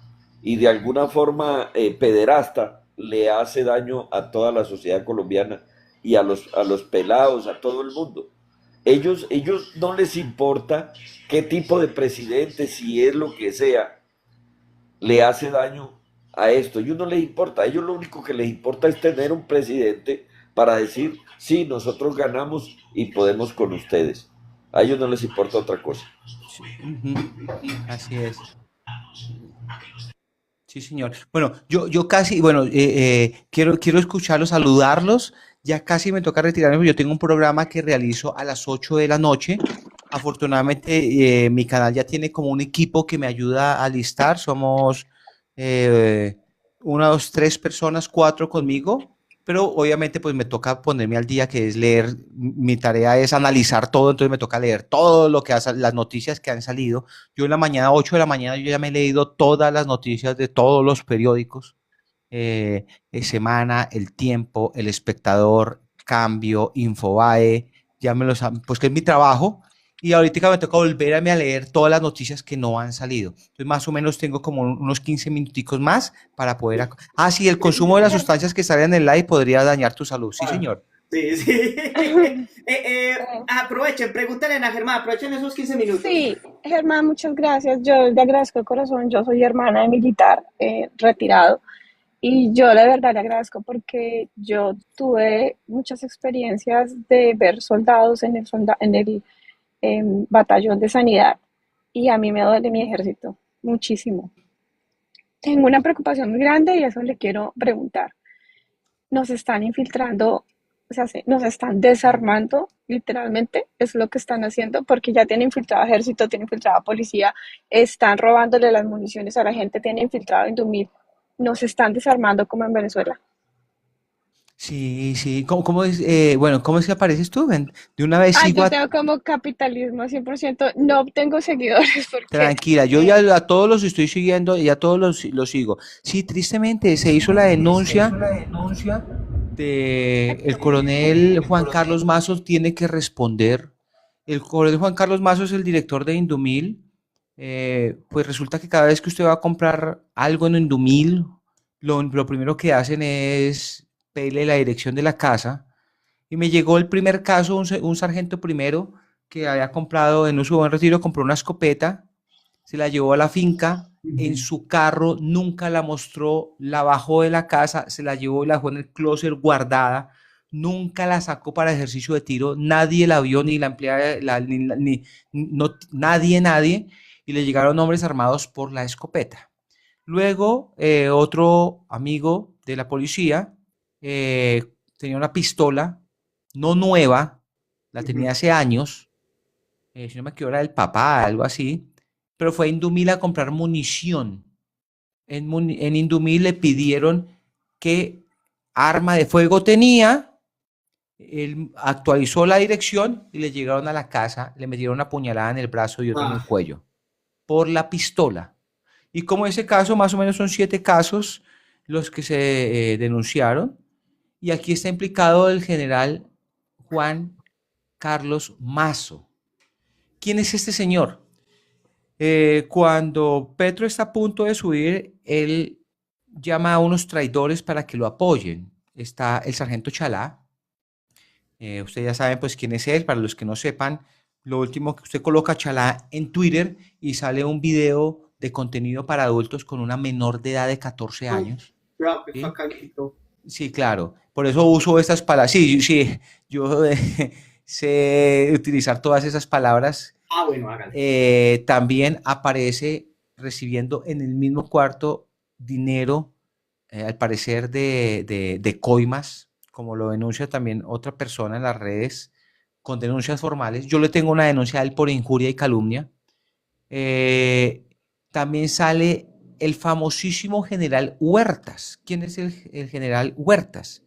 y de alguna forma pederasta le hace daño a toda la sociedad colombiana y a los pelados, a todo el mundo. Ellos no les importa qué tipo de presidente, si es lo que sea, le hace daño a esto. A ellos no les importa. A ellos lo único que les importa es tener un presidente para decir, sí, nosotros ganamos y podemos con ustedes. A ellos no les importa otra cosa. Sí, ujú, así es. Sí, señor. Bueno, yo casi, bueno, quiero escucharlos, saludarlos. Ya casi me toca retirarme, porque yo tengo un programa que realizo a las 8 de la noche. Afortunadamente, mi canal ya tiene como un equipo que me ayuda a listar. Somos eh, una, dos, tres personas, cuatro conmigo. Pero obviamente, pues me toca ponerme al día, que es leer. Mi tarea es analizar todo, entonces me toca leer todo lo que las noticias que han salido. Yo en la mañana, 8 de la mañana, yo ya me he leído todas las noticias de todos los periódicos. Semana, El Tiempo, El Espectador, Cambio, Infobae, ya me los han, pues que es mi trabajo. Y ahorita me toca volverme a leer todas las noticias que no han salido. Entonces, más o menos tengo como unos 15 minuticos más para poder... Ah, sí, el consumo de las sustancias que salen en el aire podría dañar tu salud. Sí, señor. Sí, sí. Aprovechen, pregúntenle a Germán, aprovechen esos 15 minutos. Sí, Germán, muchas gracias. Yo le agradezco de corazón. Yo soy hermana de militar retirado y yo la verdad le agradezco porque yo tuve muchas experiencias de ver soldados en el batallón de sanidad y a mí me duele mi ejército muchísimo. Tengo una preocupación muy grande y eso le quiero preguntar. Nos están infiltrando, o sea, nos están desarmando, literalmente, es lo que están haciendo, porque ya tienen infiltrado ejército, tienen infiltrado policía, están robándole las municiones a la gente, tienen infiltrado Indumil, nos están desarmando como en Venezuela. Sí, sí. ¿Cómo es, bueno, cómo es que apareces tú? Ven, de una vez Ah, sigo yo a... tengo como capitalismo 100%, no tengo seguidores porque Tranquila, yo ya a todos los estoy siguiendo y a todos los sigo. Sí, tristemente se hizo la denuncia de el coronel Juan Carlos Mazos tiene que responder. El coronel Juan Carlos Mazos es el director de Indumil. Pues resulta que cada vez que usted va a comprar algo en Indumil, lo primero que hacen es pedirle la dirección de la casa. Y me llegó el primer caso, un sargento primero que había comprado en un buen retiro, compró una escopeta, se la llevó a la finca, en su carro nunca la mostró, la bajó de la casa, se la llevó y la dejó en el closet guardada, nunca la sacó para ejercicio de tiro, nadie la vio, ni la empleada, no, nadie, y le llegaron hombres armados por la escopeta. Luego, otro amigo de la policía tenía una pistola, no nueva, la tenía hace años, si no me equivoco era del papá, algo así, pero fue a Indumil a comprar munición. En Indumil le pidieron qué arma de fuego tenía, él actualizó la dirección y le llegaron a la casa, le metieron una puñalada en el brazo y otra en el cuello, por la pistola. Y como ese caso, más o menos son 7 casos los que se denunciaron, y aquí está implicado el general Juan Carlos Mazo. ¿Quién es este señor? Cuando Petro está a punto de subir, él llama a unos traidores para que lo apoyen. Está el sargento Chalá. Ustedes ya saben pues quién es él. Para los que no sepan, lo último que usted coloca Chalá en Twitter y sale un video de contenido para adultos con una menor de edad de 14 años. ¿Sí? Sí, claro. Por eso uso estas palabras. Sí, sí, yo sé utilizar todas esas palabras. Bueno, hágale. También aparece recibiendo en el mismo cuarto dinero, al parecer de coimas, como lo denuncia también otra persona en las redes, con denuncias formales. Yo le tengo una denuncia a él por injuria y calumnia. También sale el famosísimo general Huertas. ¿Quién es el general Huertas?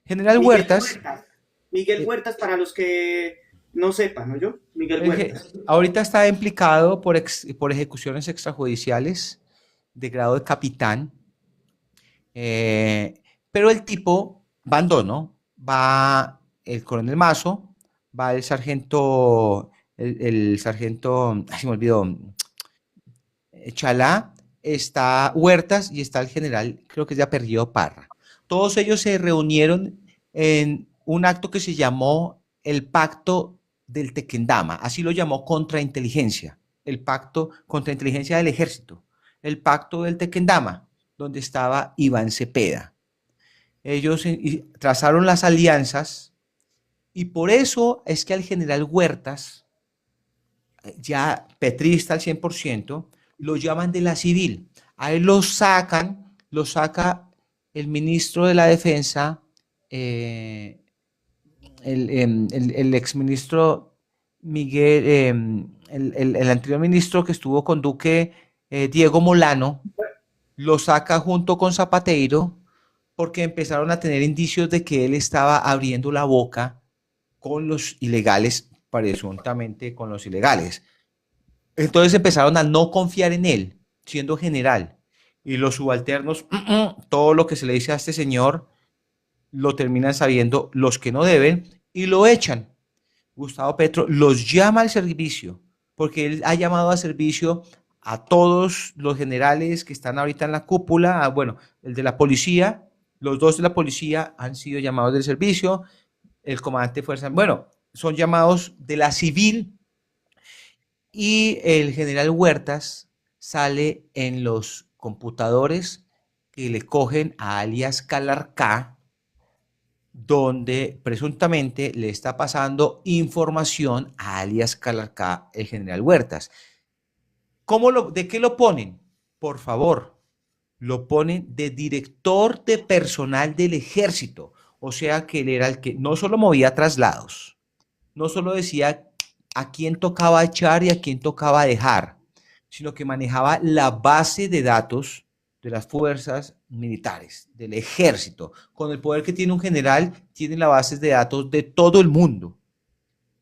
General Huertas. Miguel Huertas, para los que no sepan, ¿no? Miguel Huertas. Ahorita está implicado por ejecuciones extrajudiciales de grado de capitán. Pero el tipo bandó, ¿no? Va el coronel Mazo, va el sargento, el sargento, ay, se me olvidó, Chalá, está Huertas y está el general, creo que es de Apellido Parra. Todos ellos se reunieron en un acto que se llamó el Pacto del Tequendama, así lo llamó Contrainteligencia, el Pacto Contrainteligencia del Ejército, el Pacto del Tequendama, donde estaba Iván Cepeda. Ellos trazaron las alianzas y por eso es que al general Huertas, ya petrista al 100%, lo llaman de la civil. A él lo saca el ministro de la Defensa, el exministro Miguel, el anterior ministro que estuvo con Duque, Diego Molano, lo saca junto con Zapateiro porque empezaron a tener indicios de que él estaba abriendo la boca con los ilegales, presuntamente con los ilegales. Entonces empezaron a no confiar en él, siendo general. Y los subalternos, todo lo que se le dice a este señor, lo terminan sabiendo los que no deben y lo echan. Gustavo Petro los llama al servicio, porque él ha llamado a servicio a todos los generales que están ahorita en la cúpula, bueno, el de la policía, los 2 de la policía han sido llamados del servicio, el comandante de fuerza, bueno, son llamados de la civil, y el general Huertas sale en los computadores que le cogen a alias Calarcá, donde presuntamente le está pasando información a alias Calarcá, el general Huertas. ¿De qué lo ponen? Por favor, lo ponen de director de personal del ejército. O sea que él era el que no solo movía traslados, no solo decía a quién tocaba echar y a quién tocaba dejar, sino que manejaba la base de datos de las fuerzas militares, del ejército. Con el poder que tiene un general, tiene las bases de datos de todo el mundo.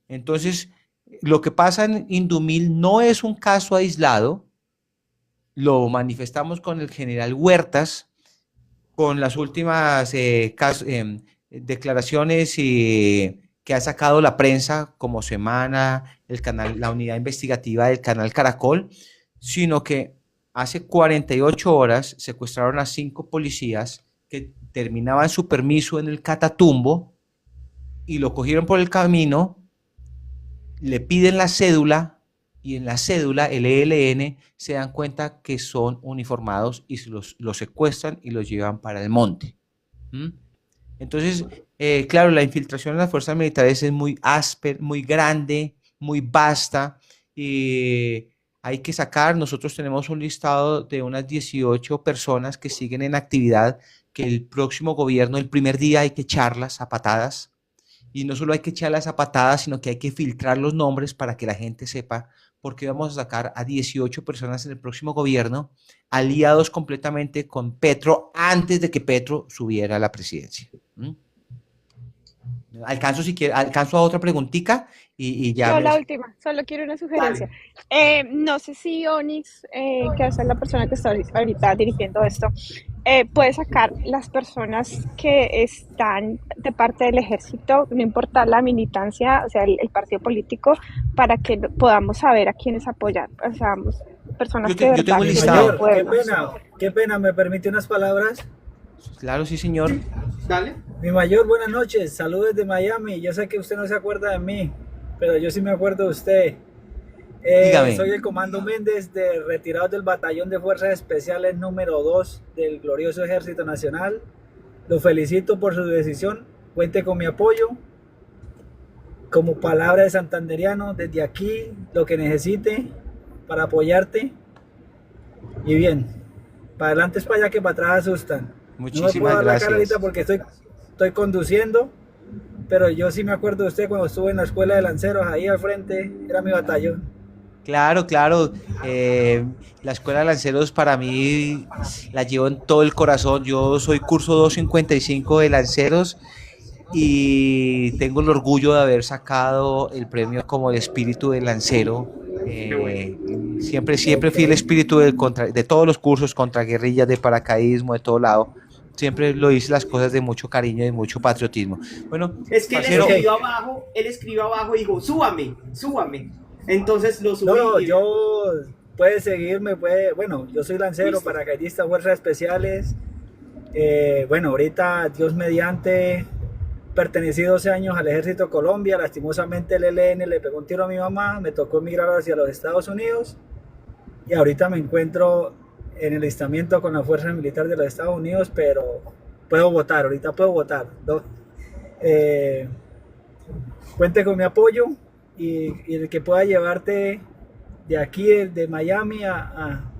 Entonces, lo que pasa en Indumil no es un caso aislado, lo manifestamos con el general Huertas, con las últimas declaraciones que ha sacado la prensa como Semana, la unidad investigativa del canal Caracol, sino que hace 48 horas secuestraron a 5 policías que terminaban su permiso en el Catatumbo y lo cogieron por el camino, le piden la cédula y en la cédula, el ELN, se dan cuenta que son uniformados y los secuestran y los llevan para el monte. Entonces, claro, la infiltración en las fuerzas militares es muy áspera, muy grande, muy vasta. Hay que sacar, nosotros tenemos un listado de unas 18 personas que siguen en actividad, que el próximo gobierno, el primer día hay que echarlas a patadas. Y no solo hay que echarlas a patadas, sino que hay que filtrar los nombres para que la gente sepa porque vamos a sacar a 18 personas en el próximo gobierno, aliados completamente con Petro antes de que Petro subiera a la presidencia. ¿Mm? Alcanzo a otra preguntita y ya. Yo la última, solo quiero una sugerencia. No sé si Onyx, que es la persona que está ahorita dirigiendo esto, puede sacar las personas que están de parte del ejército, no importa la militancia, o sea, el partido político, para que podamos saber a quiénes apoyar. O sea, personas que de yo tengo verdad el quieren el listado. pueblo. Qué pena, ¿me permite unas palabras? Claro, sí, señor. Dale. Mi mayor, buenas noches, saludos desde Miami. Yo sé que usted no se acuerda de mí, pero yo sí me acuerdo de usted. Dígame. Soy el Comando Méndez, retirado del Batallón de Fuerzas Especiales número 2 del glorioso Ejército Nacional. Lo felicito por su decisión. Cuente con mi apoyo. Como palabra de santanderiano, desde aquí, lo que necesite para apoyarte. Y bien, para adelante es para allá que para atrás asustan. Muchísimas no me puedo dar la cara gracias. ahorita porque estoy conduciendo, pero yo sí me acuerdo de usted cuando estuve en la escuela de lanceros, ahí al frente, era mi batallón. Claro, claro. La escuela de lanceros para mí la llevo en todo el corazón. Yo soy curso 255 de lanceros y tengo el orgullo de haber sacado el premio como el espíritu del lancero. Siempre fui el espíritu de todos los cursos, contra guerrillas, de paracaidismo, de todo lado. Siempre lo hice las cosas de mucho cariño y mucho patriotismo. Bueno, Es que parcero, él escribió abajo y dijo, súbame. Entonces lo subí. No, puede seguirme, bueno, yo soy lancero, paracaidista, fuerzas especiales. Bueno, ahorita, Dios mediante, pertenecí 12 años al Ejército Colombia. Lastimosamente el ELN le pegó un tiro a mi mamá, me tocó emigrar hacia los Estados Unidos y ahorita me encuentro en el alistamiento con la Fuerza Militar de los Estados Unidos, pero ahorita puedo votar, ¿no? Cuente con mi apoyo y el que pueda llevarte de aquí, de Miami a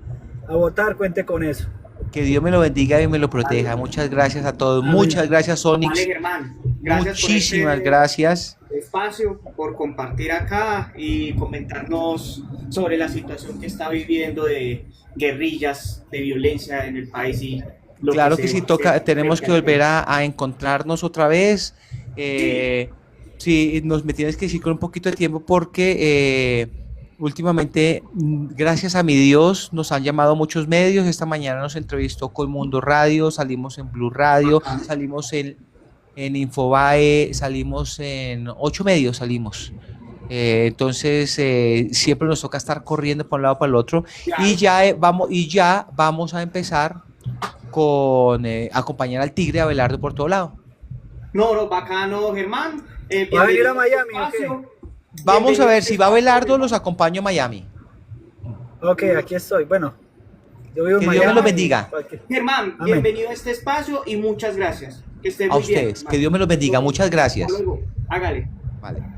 votar, cuente con eso. que Dios me lo bendiga y me lo proteja. Muchas gracias a todos. Muchas gracias, Onyx. Vale, Germán. Gracias Muchísimas por gracias. espacio, por compartir acá y comentarnos sobre la situación que está viviendo de guerrillas, de violencia en el país y lo Claro que sí, tenemos que volver a... a encontrarnos otra vez. Sí, me tienes que decir con un poquito de tiempo porque últimamente, gracias a mi Dios, nos han llamado muchos medios. Esta mañana nos entrevistó Colmundo Radio, salimos en Blue Radio, salimos en Infobae, salimos en 8 medios, salimos. Entonces siempre nos toca estar corriendo para un lado para el otro. Claro. Y ya vamos a empezar con acompañar al Tigre Abelardo por todo lado. No, bacano, Germán. ¿Va a venir a Miami? Okay. Vamos a ver, si va Abelardo, los acompaño a Miami. Ok, aquí estoy. Bueno, yo vivo en que Miami. Dios me lo bendiga. Germán, amén. Bienvenido a este espacio y muchas gracias. Que esté muy a ustedes, bien, que Dios me los bendiga. Muchas gracias. Hasta luego. Hágale. Vale.